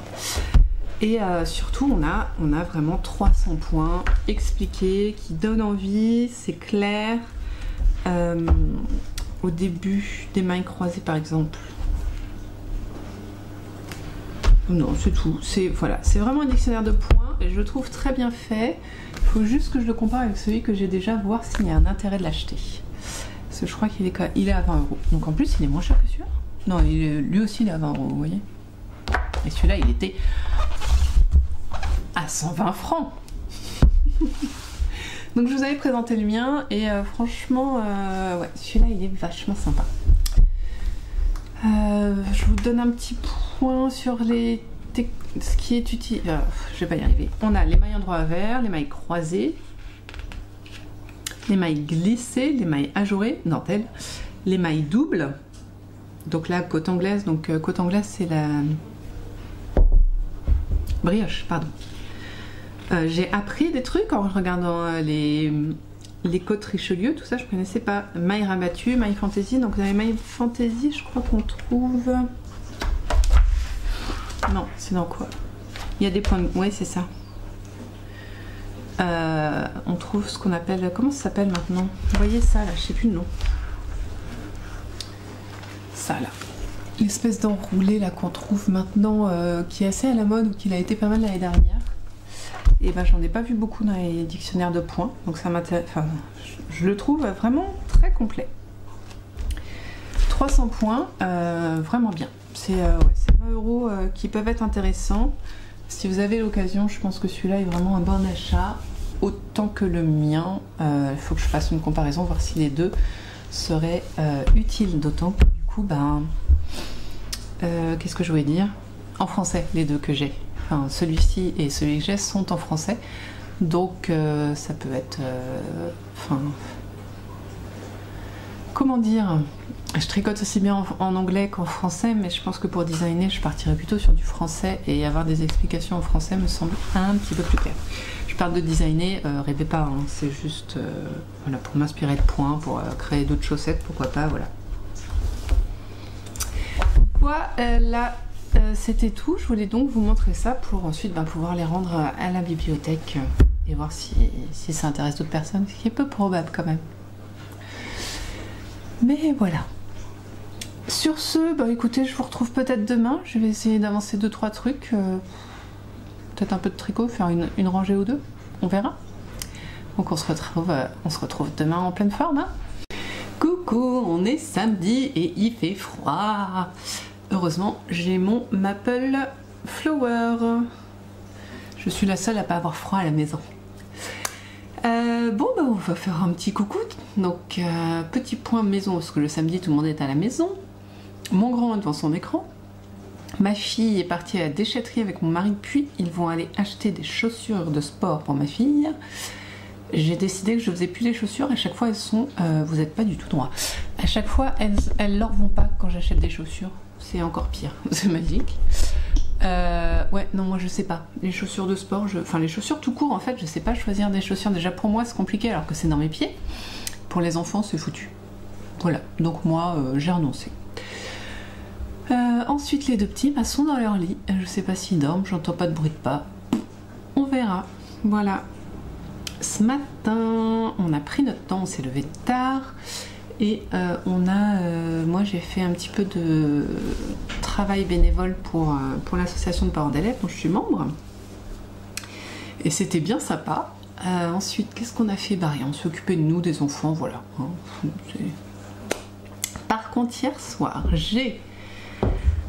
Et surtout, on a vraiment 300 points expliqués qui donnent envie, c'est clair. Au début des mailles croisées, par exemple. Non, c'est tout. Voilà, c'est vraiment un dictionnaire de points et je le trouve très bien fait. Il faut juste que je le compare avec celui que j'ai déjà, voir s'il y a un intérêt de l'acheter. Parce que je crois qu'il est à 20 €. Donc en plus, il est moins cher que celui-là. Non, lui aussi, il est à 20 €, vous voyez. Et celui-là, il était à 120 francs. Donc je vous avais présenté le mien et franchement, ouais, celui-là, il est vachement sympa. Je vous donne un petit point sur ce qui est utile. Je vais pas y arriver. On a les mailles endroit vert, les mailles croisées, les mailles glissées, les mailles ajourées, dentelle, les mailles doubles. Donc là, côte anglaise. Donc côte anglaise, c'est la brioche, pardon. J'ai appris des trucs en regardant les côtes Richelieu, tout ça, je connaissais pas. Mailles rabattues, mailles fantaisie. Donc dans les mailles fantaisie, je crois qu'on trouve... Non, c'est dans quoi? Il y a des points de... Oui, c'est ça. On trouve ce qu'on appelle... Comment ça s'appelle maintenant? Vous voyez ça, là? Je sais plus le nom. Ça, là. L'espèce d'enroulé, là, qu'on trouve maintenant, qui est assez à la mode, ou qui a été pas mal l'année dernière. Et ben, j'en ai pas vu beaucoup dans les dictionnaires de points. Donc ça m'intéresse... Enfin, je le trouve vraiment très complet. 300 points, vraiment bien. C'est 20 € qui peuvent être intéressants. Si vous avez l'occasion, je pense que celui-là est vraiment un bon achat, autant que le mien. Il faut que je fasse une comparaison, voir si les deux seraient utiles. D'autant que du coup, ben, qu'est-ce que je voulais dire? En français, les deux que j'ai. Enfin, celui-ci et celui que j'ai sont en français. Donc ça peut être... Enfin... comment dire? Je tricote aussi bien en anglais qu'en français, mais je pense que pour designer, je partirais plutôt sur du français et avoir des explications en français me semble un petit peu plus clair. Je parle de designer, rêvez pas, hein, c'est juste voilà, pour m'inspirer de points, pour créer d'autres chaussettes, pourquoi pas, voilà. Voilà, c'était tout. Je voulais donc vous montrer ça pour ensuite pouvoir les rendre à la bibliothèque et voir si ça intéresse d'autres personnes, ce qui est peu probable quand même. Mais voilà. Sur ce, bah écoutez, je vous retrouve peut-être demain. Je vais essayer d'avancer 2-3 trucs. Peut-être un peu de tricot, faire une rangée ou deux. On verra. Donc on se retrouve demain en pleine forme. Hein. Coucou, on est samedi et il fait froid. Heureusement, j'ai mon Maple Flower. Je suis la seule à pas avoir froid à la maison. Bon, bah, on va faire un petit coucou. Donc, petit point maison, parce que le samedi, tout le monde est à la maison. Mon grand est devant son écran. Ma fille est partie à la déchetterie avec mon mari, puis ils vont aller acheter des chaussures de sport pour ma fille. J'ai décidé que je faisais plus les chaussures. À chaque fois, elles sont... vous n'êtes pas du tout droit. À chaque fois, elles leur vont pas quand j'achète des chaussures. C'est encore pire. C'est magique. Ouais, non, moi je sais pas. Les chaussures de sport, enfin les chaussures tout court, en fait, je sais pas choisir des chaussures. Déjà pour moi, c'est compliqué alors que c'est dans mes pieds. Pour les enfants, c'est foutu. Voilà, donc moi, j'ai renoncé. Ensuite, les deux petits sont dans leur lit. Je sais pas s'ils dorment, j'entends pas de bruit de pas. On verra. Voilà. Ce matin, on a pris notre temps, on s'est levé tard. Et moi j'ai fait un petit peu de travail bénévole pour l'association de parents d'élèves dont je suis membre. Et c'était bien sympa. Ensuite, qu'est-ce qu'on a fait? Bah rien, on s'est occupé de nous, des enfants, voilà. Par contre, hier soir, j'ai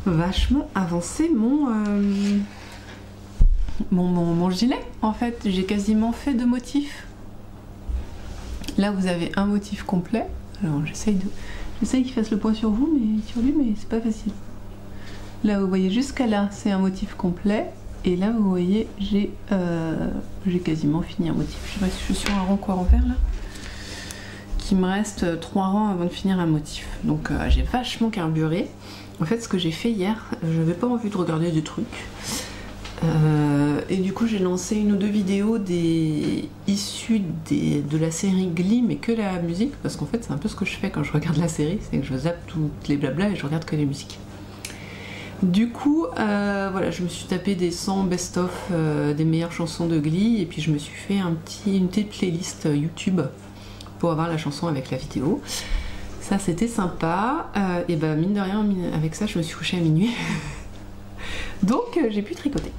vachement avancé mon gilet. En fait, j'ai quasiment fait 2 motifs. Là, vous avez un motif complet. Alors j'essaye qu'il fasse le point sur vous, mais sur lui, mais c'est pas facile. Là vous voyez jusqu'à là, c'est un motif complet. Et là vous voyez, j'ai quasiment fini un motif. Je sais pas si je suis sur un rang quoi envers là. Qu'il me reste 3 rangs avant de finir un motif. Donc j'ai vachement carburé. En fait ce que j'ai fait hier, je n'avais pas envie de regarder des trucs. Et du coup j'ai lancé 1 ou 2 vidéos issues de la série Glee, mais que la musique, parce qu'en fait c'est un peu ce que je fais quand je regarde la série, c'est que je zappe toutes les blabla et je regarde que les musiques. Du coup voilà, je me suis tapé des 100 best-of des meilleures chansons de Glee, et puis je me suis fait une petite playlist YouTube pour avoir la chanson avec la vidéo. Ça c'était sympa, et bah mine de rien, avec ça je me suis couchée à minuit. Donc j'ai pu tricoter.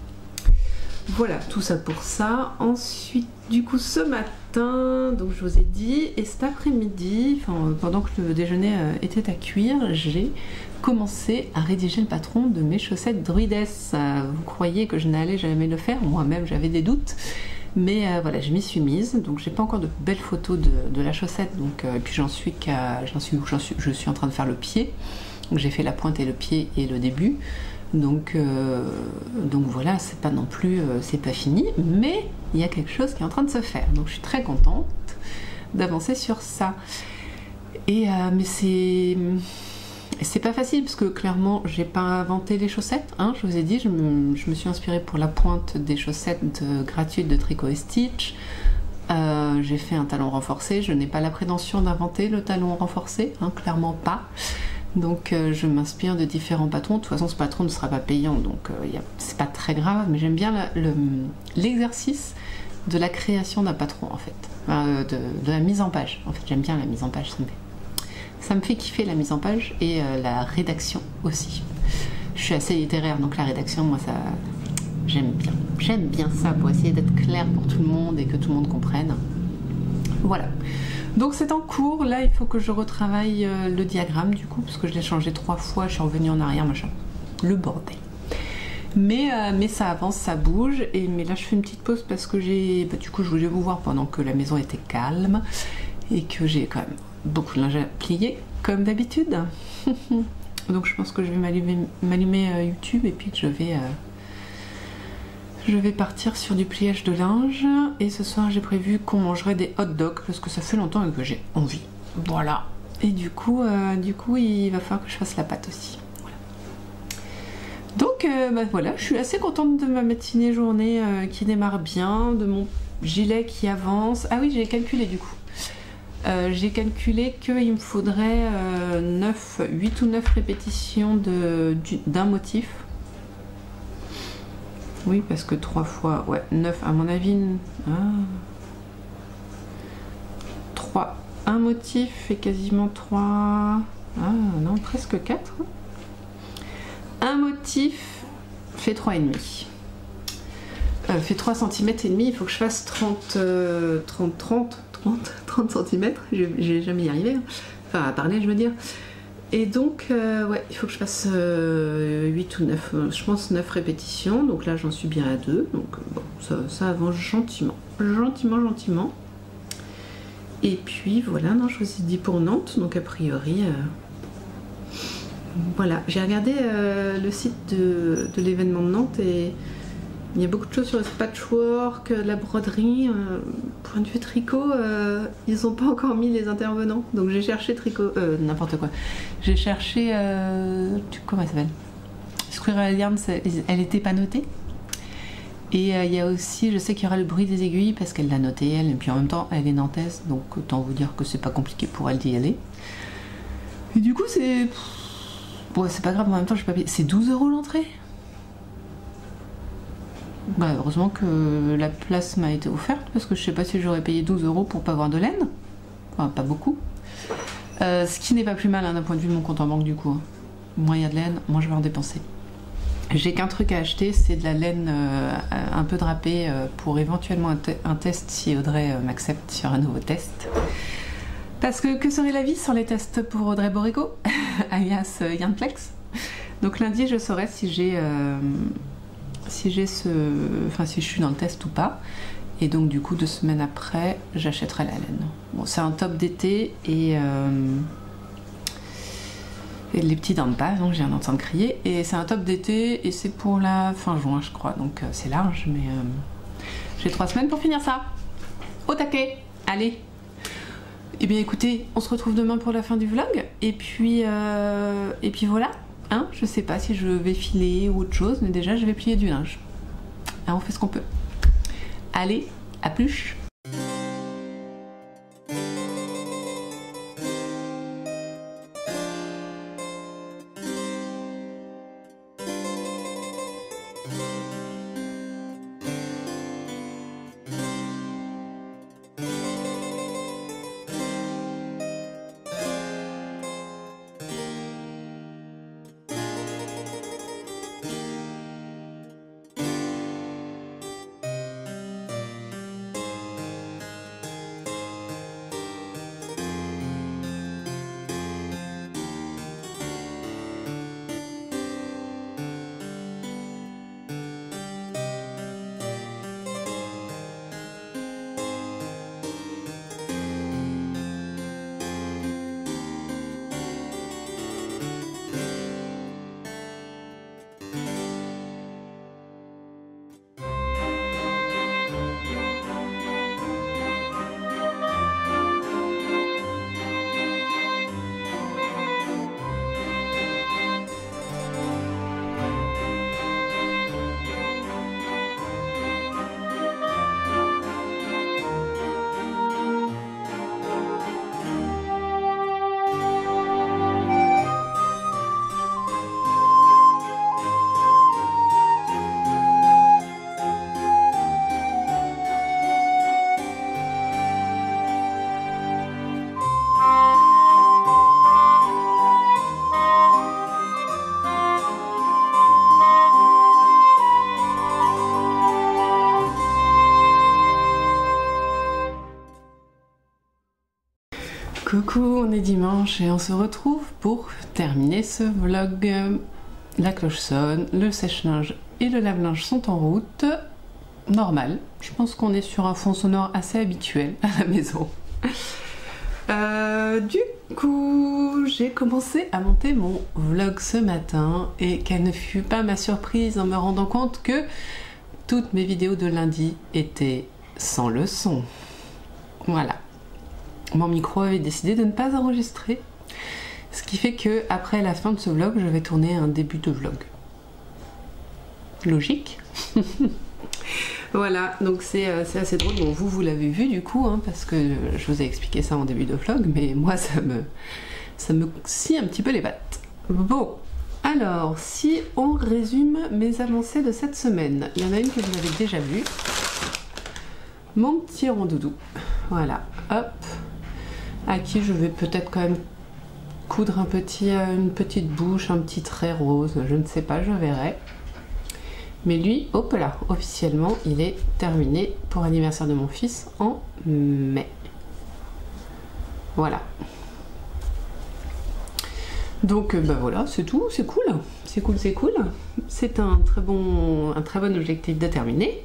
Voilà, tout ça pour ça. Ensuite, du coup, ce matin, donc je vous ai dit, et cet après-midi, pendant que le déjeuner était à cuire, j'ai commencé à rédiger le patron de mes chaussettes Druides. Vous croyez que je n'allais jamais le faire? Moi-même, j'avais des doutes. Mais voilà, je m'y suis mise. Donc, j'ai pas encore de belles photos de la chaussette. Donc, et puis, je suis en train de faire le pied. Donc, j'ai fait la pointe et le pied et le début. Donc voilà, c'est pas non plus, c'est pas fini, mais il y a quelque chose qui est en train de se faire. Donc je suis très contente d'avancer sur ça. Et mais c'est pas facile parce que clairement j'ai pas inventé les chaussettes. Hein, je vous ai dit, je me suis inspirée pour la pointe des chaussettes gratuites de Tricot & Stitch. J'ai fait un talon renforcé. Je n'ai pas la prétention d'inventer le talon renforcé, hein, clairement pas. Donc je m'inspire de différents patrons. De toute façon ce patron ne sera pas payant, donc c'est pas très grave, mais j'aime bien l'exercice de la création d'un patron en fait, de la mise en page. En fait j'aime bien la mise en page, ça me fait kiffer la mise en page, et la rédaction aussi. Je suis assez littéraire, donc la rédaction, moi ça j'aime bien ça, pour essayer d'être clair pour tout le monde et que tout le monde comprenne. Voilà. Donc c'est en cours, là il faut que je retravaille le diagramme du coup, parce que je l'ai changé 3 fois, je suis revenue en arrière, machin. Le bordel. Mais ça avance, ça bouge, mais là je fais une petite pause parce que du coup je voulais vous voir pendant que la maison était calme, et que j'ai quand même beaucoup de linge à plier, comme d'habitude. Donc je pense que je vais m'allumer YouTube, et puis que je vais partir sur du pliage de linge. Et ce soir j'ai prévu qu'on mangerait des hot dogs parce que ça fait longtemps et que j'ai envie. Voilà. Et du coup il va falloir que je fasse la pâte aussi. Voilà. Donc voilà, je suis assez contente de ma matinée journée qui démarre bien, de mon gilet qui avance. Ah oui, j'ai calculé du coup. J'ai calculé qu'il me faudrait 8 ou 9 répétitions d'un motif. Oui, parce que 3 fois, ouais, 9 à mon avis. Ah. 3. Un motif fait quasiment 3. Ah non, presque 4. Un motif fait 3,5. Fait 3 cm et demi, il faut que je fasse 30 cm. Je vais jamais y arriver. Hein. Enfin, à parler, je veux dire. Et donc, ouais, il faut que je fasse 8 ou 9, je pense 9 répétitions. Donc là, j'en suis bien à 2. Donc, bon, ça avance gentiment. Gentiment. Et puis, voilà, non, je vous ai dit pour Nantes. Donc, a priori, voilà. J'ai regardé le site de l'événement de Nantes et il y a beaucoup de choses sur le patchwork, la broderie. Point de vue tricot, ils n'ont pas encore mis les intervenants. Donc j'ai cherché tricot, n'importe quoi. J'ai cherché, comment elle s'appelle, Squirrel Yarns, elle n'était pas notée. Et il y a aussi, je sais qu'il y aura le bruit des aiguilles parce qu'elle l'a noté elle. Et puis en même temps, elle est nantaise, donc autant vous dire que c'est pas compliqué pour elle d'y aller. Et du coup, c'est... Bon, c'est pas grave, en même temps, je pas payé. C'est 12 € l'entrée. Bah, heureusement que la place m'a été offerte parce que je sais pas si j'aurais payé 12 € pour pas avoir de laine. Enfin, pas beaucoup. Ce qui n'est pas plus mal hein, d'un point de vue de mon compte en banque du coup. Hein. Moins il y a de laine, moins je vais en dépenser. J'ai qu'un truc à acheter, c'est de la laine un peu drapée pour éventuellement un test si Audrey m'accepte sur un nouveau test. Parce que serait la vie sans les tests pour Audrey Borigo, alias Yarnplex. Donc lundi je saurai si j'ai... si je suis dans le test ou pas. Et donc du coup 2 semaines après j'achèterai la laine. Bon, c'est un top d'été et les petits dents de pas, donc j'ai entendu crier. Et c'est un top d'été et c'est pour la fin juin je crois. Donc c'est large mais j'ai 3 semaines pour finir ça. Au taquet. Allez. Et bien écoutez, on se retrouve demain pour la fin du vlog. Et puis voilà. Hein, je sais pas si je vais filer ou autre chose, mais déjà je vais plier du linge. Hein, on fait ce qu'on peut. Allez, à plus! Coucou, on est dimanche et on se retrouve pour terminer ce vlog. La cloche sonne, le sèche-linge et le lave-linge sont en route. Normal, je pense qu'on est sur un fond sonore assez habituel à la maison. Du coup, j'ai commencé à monter mon vlog ce matin et quelle ne fut pas ma surprise en me rendant compte que toutes mes vidéos de lundi étaient sans le son. Voilà. Mon micro avait décidé de ne pas enregistrer, ce qui fait que après la fin de ce vlog, je vais tourner un début de vlog. Logique. Voilà, donc c'est assez drôle. Bon, vous l'avez vu du coup, hein, parce que je vous ai expliqué ça en début de vlog, mais moi ça me scie un petit peu les pattes. Bon, Alors, si on résume mes avancées de cette semaine, il y en a une que vous avez déjà vue. Mon petit rondoudou. Voilà, hop. À qui je vais peut-être quand même coudre une petite bouche, un petit trait rose, je ne sais pas, je verrai. Mais lui, hop là, officiellement, il est terminé pour l'anniversaire de mon fils en mai. Voilà. Donc bah voilà, c'est tout, c'est cool. C'est cool, c'est cool. C'est un très bon objectif de terminer.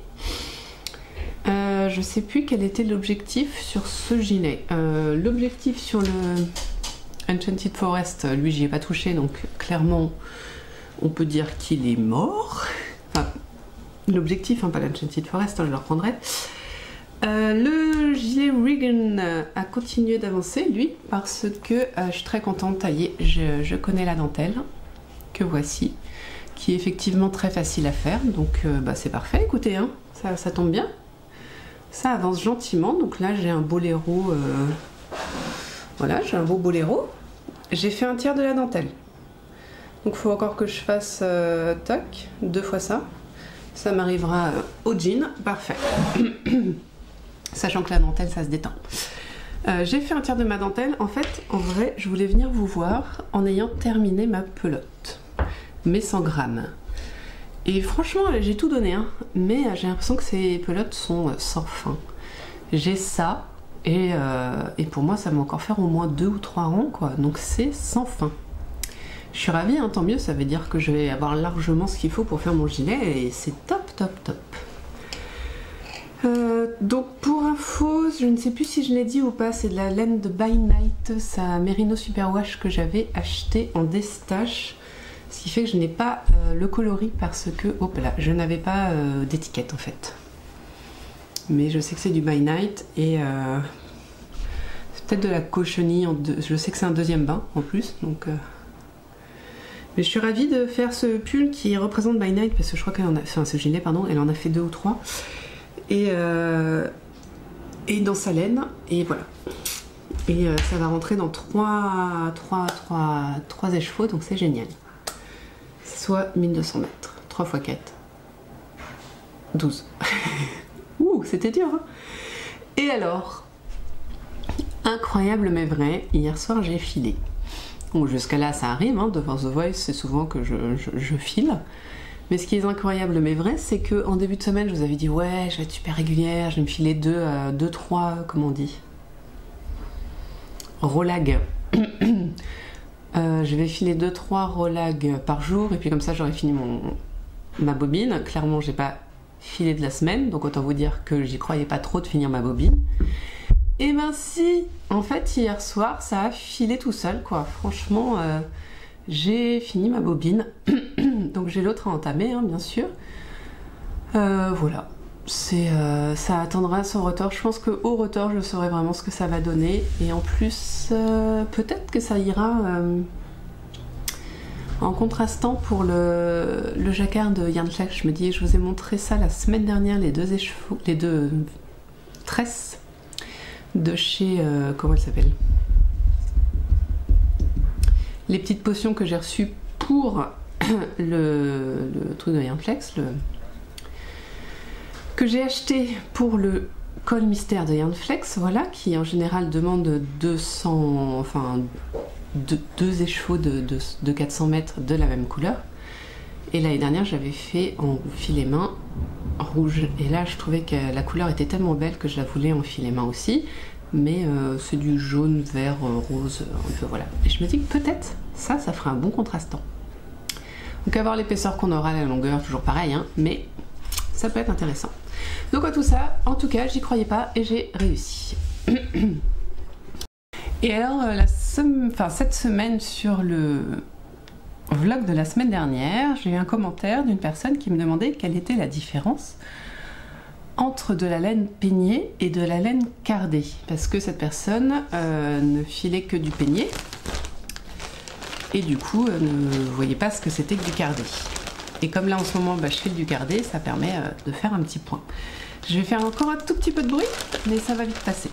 Je sais plus quel était l'objectif sur ce gilet. L'objectif sur le Enchanted Forest, lui j'y ai pas touché, donc clairement on peut dire qu'il est mort. Enfin, l'objectif, hein, pas l'Enchanted Forest, hein, je le reprendrai. Le gilet Regan a continué d'avancer, lui, parce que je suis très contente. Taillée, je connais la dentelle, que voici, qui est effectivement très facile à faire, donc bah, c'est parfait, écoutez, hein, ça tombe bien. Ça avance gentiment, donc là j'ai un boléro, voilà, j'ai un beau boléro. J'ai fait un tiers de la dentelle, donc il faut encore que je fasse toc, 2 fois ça. Ça m'arrivera au jean, parfait. Sachant que la dentelle ça se détend. J'ai fait un tiers de ma dentelle. En fait, en vrai, je voulais venir vous voir en ayant terminé ma pelote, mes 100 grammes. Et franchement, j'ai tout donné, hein, mais j'ai l'impression que ces pelotes sont sans fin. J'ai ça, et pour moi, ça va encore faire au moins 2 ou 3 rangs, quoi. Donc c'est sans fin. Je suis ravie, hein, tant mieux, ça veut dire que je vais avoir largement ce qu'il faut pour faire mon gilet, et c'est top, top, top. Donc pour info, je ne sais plus si je l'ai dit ou pas, c'est de la laine de By Night, sa Merino Superwash que j'avais acheté en destache. Ce qui fait que je n'ai pas le coloris parce que, hop là, je n'avais pas d'étiquette en fait. Mais je sais que c'est du By Night et c'est peut-être de la cochenille. Je sais que c'est un deuxième bain en plus, donc. Mais je suis ravie de faire ce pull qui représente By Night parce que je crois qu'elle en a, enfin ce gilet pardon, elle en a fait 2 ou 3 et dans sa laine et voilà. Et ça va rentrer dans 3 écheveaux, donc c'est génial. Soit 1200 mètres, 3 x 4, 12. Ouh, c'était dur, hein. Et alors, incroyable mais vrai, hier soir j'ai filé. Bon, jusqu'à là ça arrive, hein, devant The Voice, c'est souvent que je file. Mais ce qui est incroyable mais vrai, c'est qu'en début de semaine, je vous avais dit ouais, je vais être super régulière, je vais me filer 2-3, comment on dit, rolag. Je vais filer 2-3 rolag par jour et puis comme ça j'aurai fini ma bobine. Clairement j'ai pas filé de la semaine, donc autant vous dire que j'y croyais pas trop de finir ma bobine. Et ben si, en fait hier soir ça a filé tout seul quoi. Franchement j'ai fini ma bobine, donc j'ai l'autre à entamer hein, bien sûr. Voilà, ça attendra son retort. Je pense qu'au retort je saurai vraiment ce que ça va donner et en plus peut-être que ça ira en contrastant pour le jacquard de Yarn Flex. Je me dis, je vous ai montré ça la semaine dernière, les 2 écheveaux, les 2 tresses de chez comment elle s'appelle, les petites potions que j'ai reçues pour le truc de Yarn Flex, que j'ai acheté pour le col mystère de Yarn Flex, voilà, qui en général demande 200, enfin 2 écheveaux de 400 mètres de la même couleur. Et l'année dernière j'avais fait en filet main rouge et là je trouvais que la couleur était tellement belle que je la voulais en filet main aussi, mais c'est du jaune, vert, rose, un peu, voilà. Et je me dis que peut-être ça fera un bon contrastant. Donc à voir l'épaisseur qu'on aura, la longueur, toujours pareil, hein, mais ça peut être intéressant. Donc à tout ça, en tout cas j'y croyais pas et j'ai réussi. Et alors cette semaine sur le vlog de la semaine dernière, j'ai eu un commentaire d'une personne qui me demandait quelle était la différence entre de la laine peignée et de la laine cardée, parce que cette personne ne filait que du peigné et du coup ne voyait pas ce que c'était que du cardé. Et comme là en ce moment je file du cardé, ça permet de faire un petit point. Je vais faire encore un tout petit peu de bruit, mais ça va vite passer.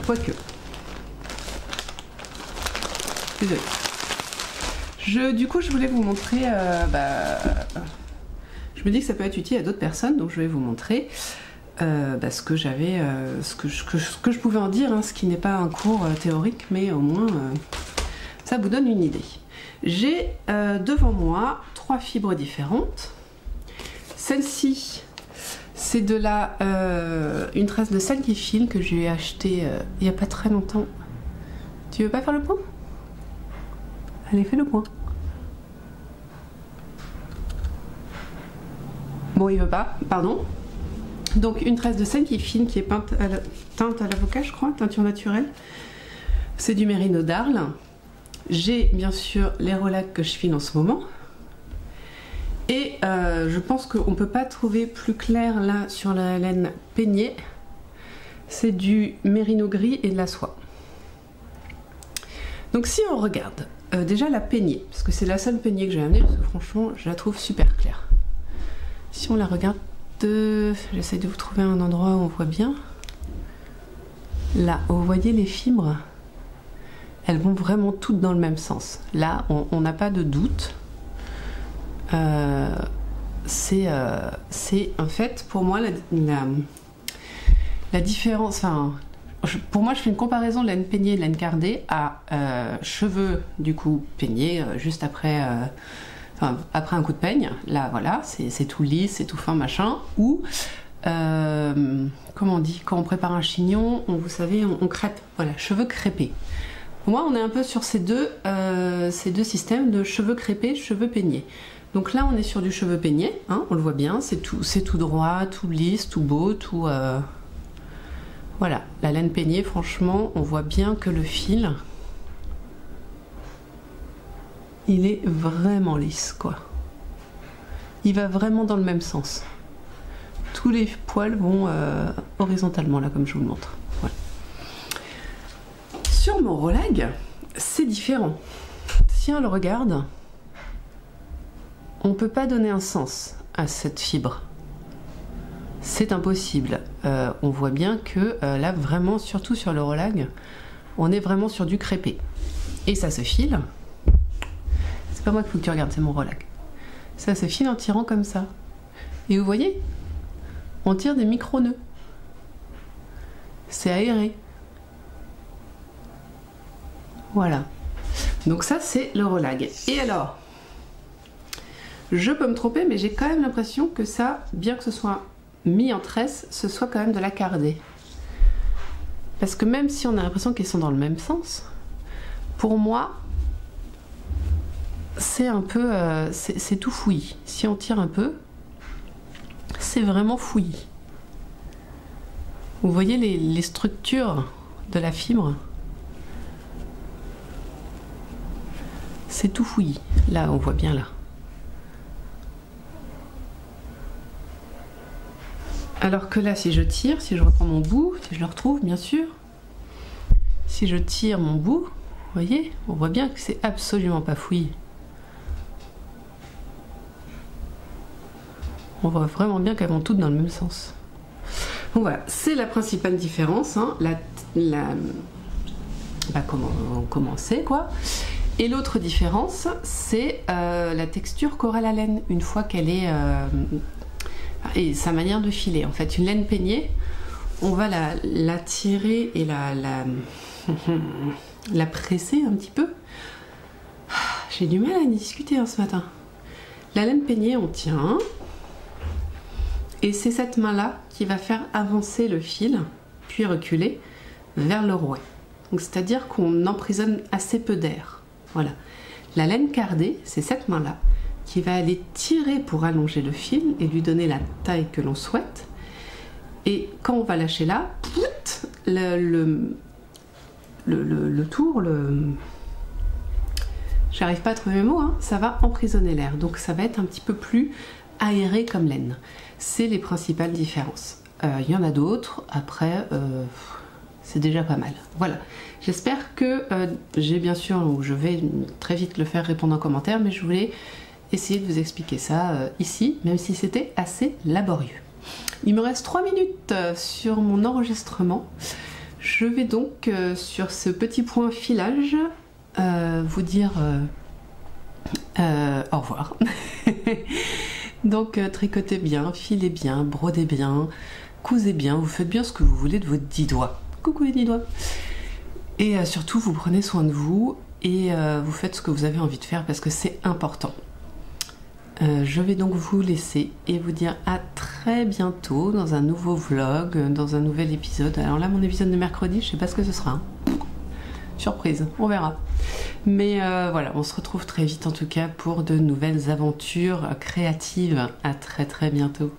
Quoique. Désolée. Du coup, je voulais vous montrer... je me dis que ça peut être utile à d'autres personnes, donc je vais vous montrer ce que j'avais... ce que je pouvais en dire, hein, ce qui n'est pas un cours théorique, mais au moins, ça vous donne une idée. J'ai devant moi 3 fibres différentes. Celle-ci, c'est de la une tresse de sel qui file que j'ai acheté il n'y a pas très longtemps. Tu veux pas faire le point? Allez, fais le point. Bon, il veut pas, pardon. Donc une tresse de sel qui file, qui est teinte à l'avocat, je crois, teinture naturelle. C'est du mérino d'Arles. J'ai bien sûr les relax que je file en ce moment. Et je pense qu'on ne peut pas trouver plus clair là sur la laine peignée. C'est du mérino gris et de la soie. Donc si on regarde déjà la peignée, parce que c'est la seule peignée que j'ai amenée, parce que franchement je la trouve super claire. Si on la regarde, j'essaie de vous trouver un endroit où on voit bien. Là, vous voyez les fibres? Elles vont vraiment toutes dans le même sens. Là, on n'a pas de doute. C'est en fait pour moi la différence. Enfin, pour moi, je fais une comparaison de laine peignée et de laine cardée à cheveux du coup peignés juste après. Après un coup de peigne. Là, voilà, c'est tout lisse, c'est tout fin, machin. Ou comment on dit, quand on prépare un chignon, vous savez, on crêpe. Voilà, cheveux crêpés. Pour moi, on est un peu sur ces deux systèmes de cheveux crêpés, cheveux peignés. Donc là, on est sur du cheveu peigné, hein, on le voit bien, c'est tout droit, tout lisse, tout beau, tout... Voilà, la laine peignée, franchement, on voit bien que le fil, il est vraiment lisse, quoi. Il va vraiment dans le même sens. Tous les poils vont horizontalement, là, comme je vous le montre. Voilà. Sur mon rolag, c'est différent. Si on le regarde, on ne peut pas donner un sens à cette fibre. C'est impossible. On voit bien que là, vraiment, surtout sur le rolag, on est vraiment sur du crêpé. Et ça se file. C'est pas moi qu'il faut que tu regardes, c'est mon rolag. Ça se file en tirant comme ça. Et vous voyez, on tire des micro-nœuds. C'est aéré. Voilà. Donc ça, c'est le rolag. Et alors, je peux me tromper, mais j'ai quand même l'impression que ça, bien que ce soit mis en tresse, ce soit quand même de la cardée. Parce que même si on a l'impression qu'ils sont dans le même sens, pour moi, c'est un peu... c'est tout fouillis. Si on tire un peu, c'est vraiment fouillis. Vous voyez les structures de la fibre? C'est tout fouillis. Là, on voit bien là. Alors que là, si je tire, si je reprends mon bout, si je le retrouve, bien sûr, si je tire mon bout, vous voyez, on voit bien que c'est absolument pas fouillis. On voit vraiment bien qu'elles vont toutes dans le même sens. Donc voilà, c'est la principale différence, hein, comment c'est, quoi. Et l'autre différence, c'est la texture qu'aura la laine une fois qu'elle est... et sa manière de filer. En fait, une laine peignée, on va la tirer et la presser un petit peu. J'ai du mal à discuter ce matin. La laine peignée, on tient. Et c'est cette main-là qui va faire avancer le fil, puis reculer vers le rouet. Donc c'est-à-dire qu'on emprisonne assez peu d'air. Voilà. La laine cardée, c'est cette main-là qui va aller tirer pour allonger le fil et lui donner la taille que l'on souhaite. Et quand on va lâcher là, le tour, j'arrive pas à trouver mes mots, hein, ça va emprisonner l'air. Donc ça va être un petit peu plus aéré comme laine. C'est les principales différences. Il y en a d'autres, après c'est déjà pas mal. Voilà, j'espère que j'ai bien sûr, je vais très vite le faire répondre en commentaire, mais je voulais essayer de vous expliquer ça ici, même si c'était assez laborieux. Il me reste 3 minutes sur mon enregistrement. Je vais donc sur ce petit point filage vous dire Au revoir. Donc tricotez bien, filez bien, brodez bien, cousez bien, vous faites bien ce que vous voulez de vos 10 doigts. Coucou les 10 doigts. Et surtout vous prenez soin de vous et vous faites ce que vous avez envie de faire parce que c'est important. Je vais donc vous laisser et vous dire à très bientôt dans un nouveau vlog, dans un nouvel épisode. Alors là mon épisode de mercredi, je sais pas ce que ce sera. Surprise, on verra. Mais voilà, on se retrouve très vite en tout cas pour de nouvelles aventures créatives. À très très bientôt.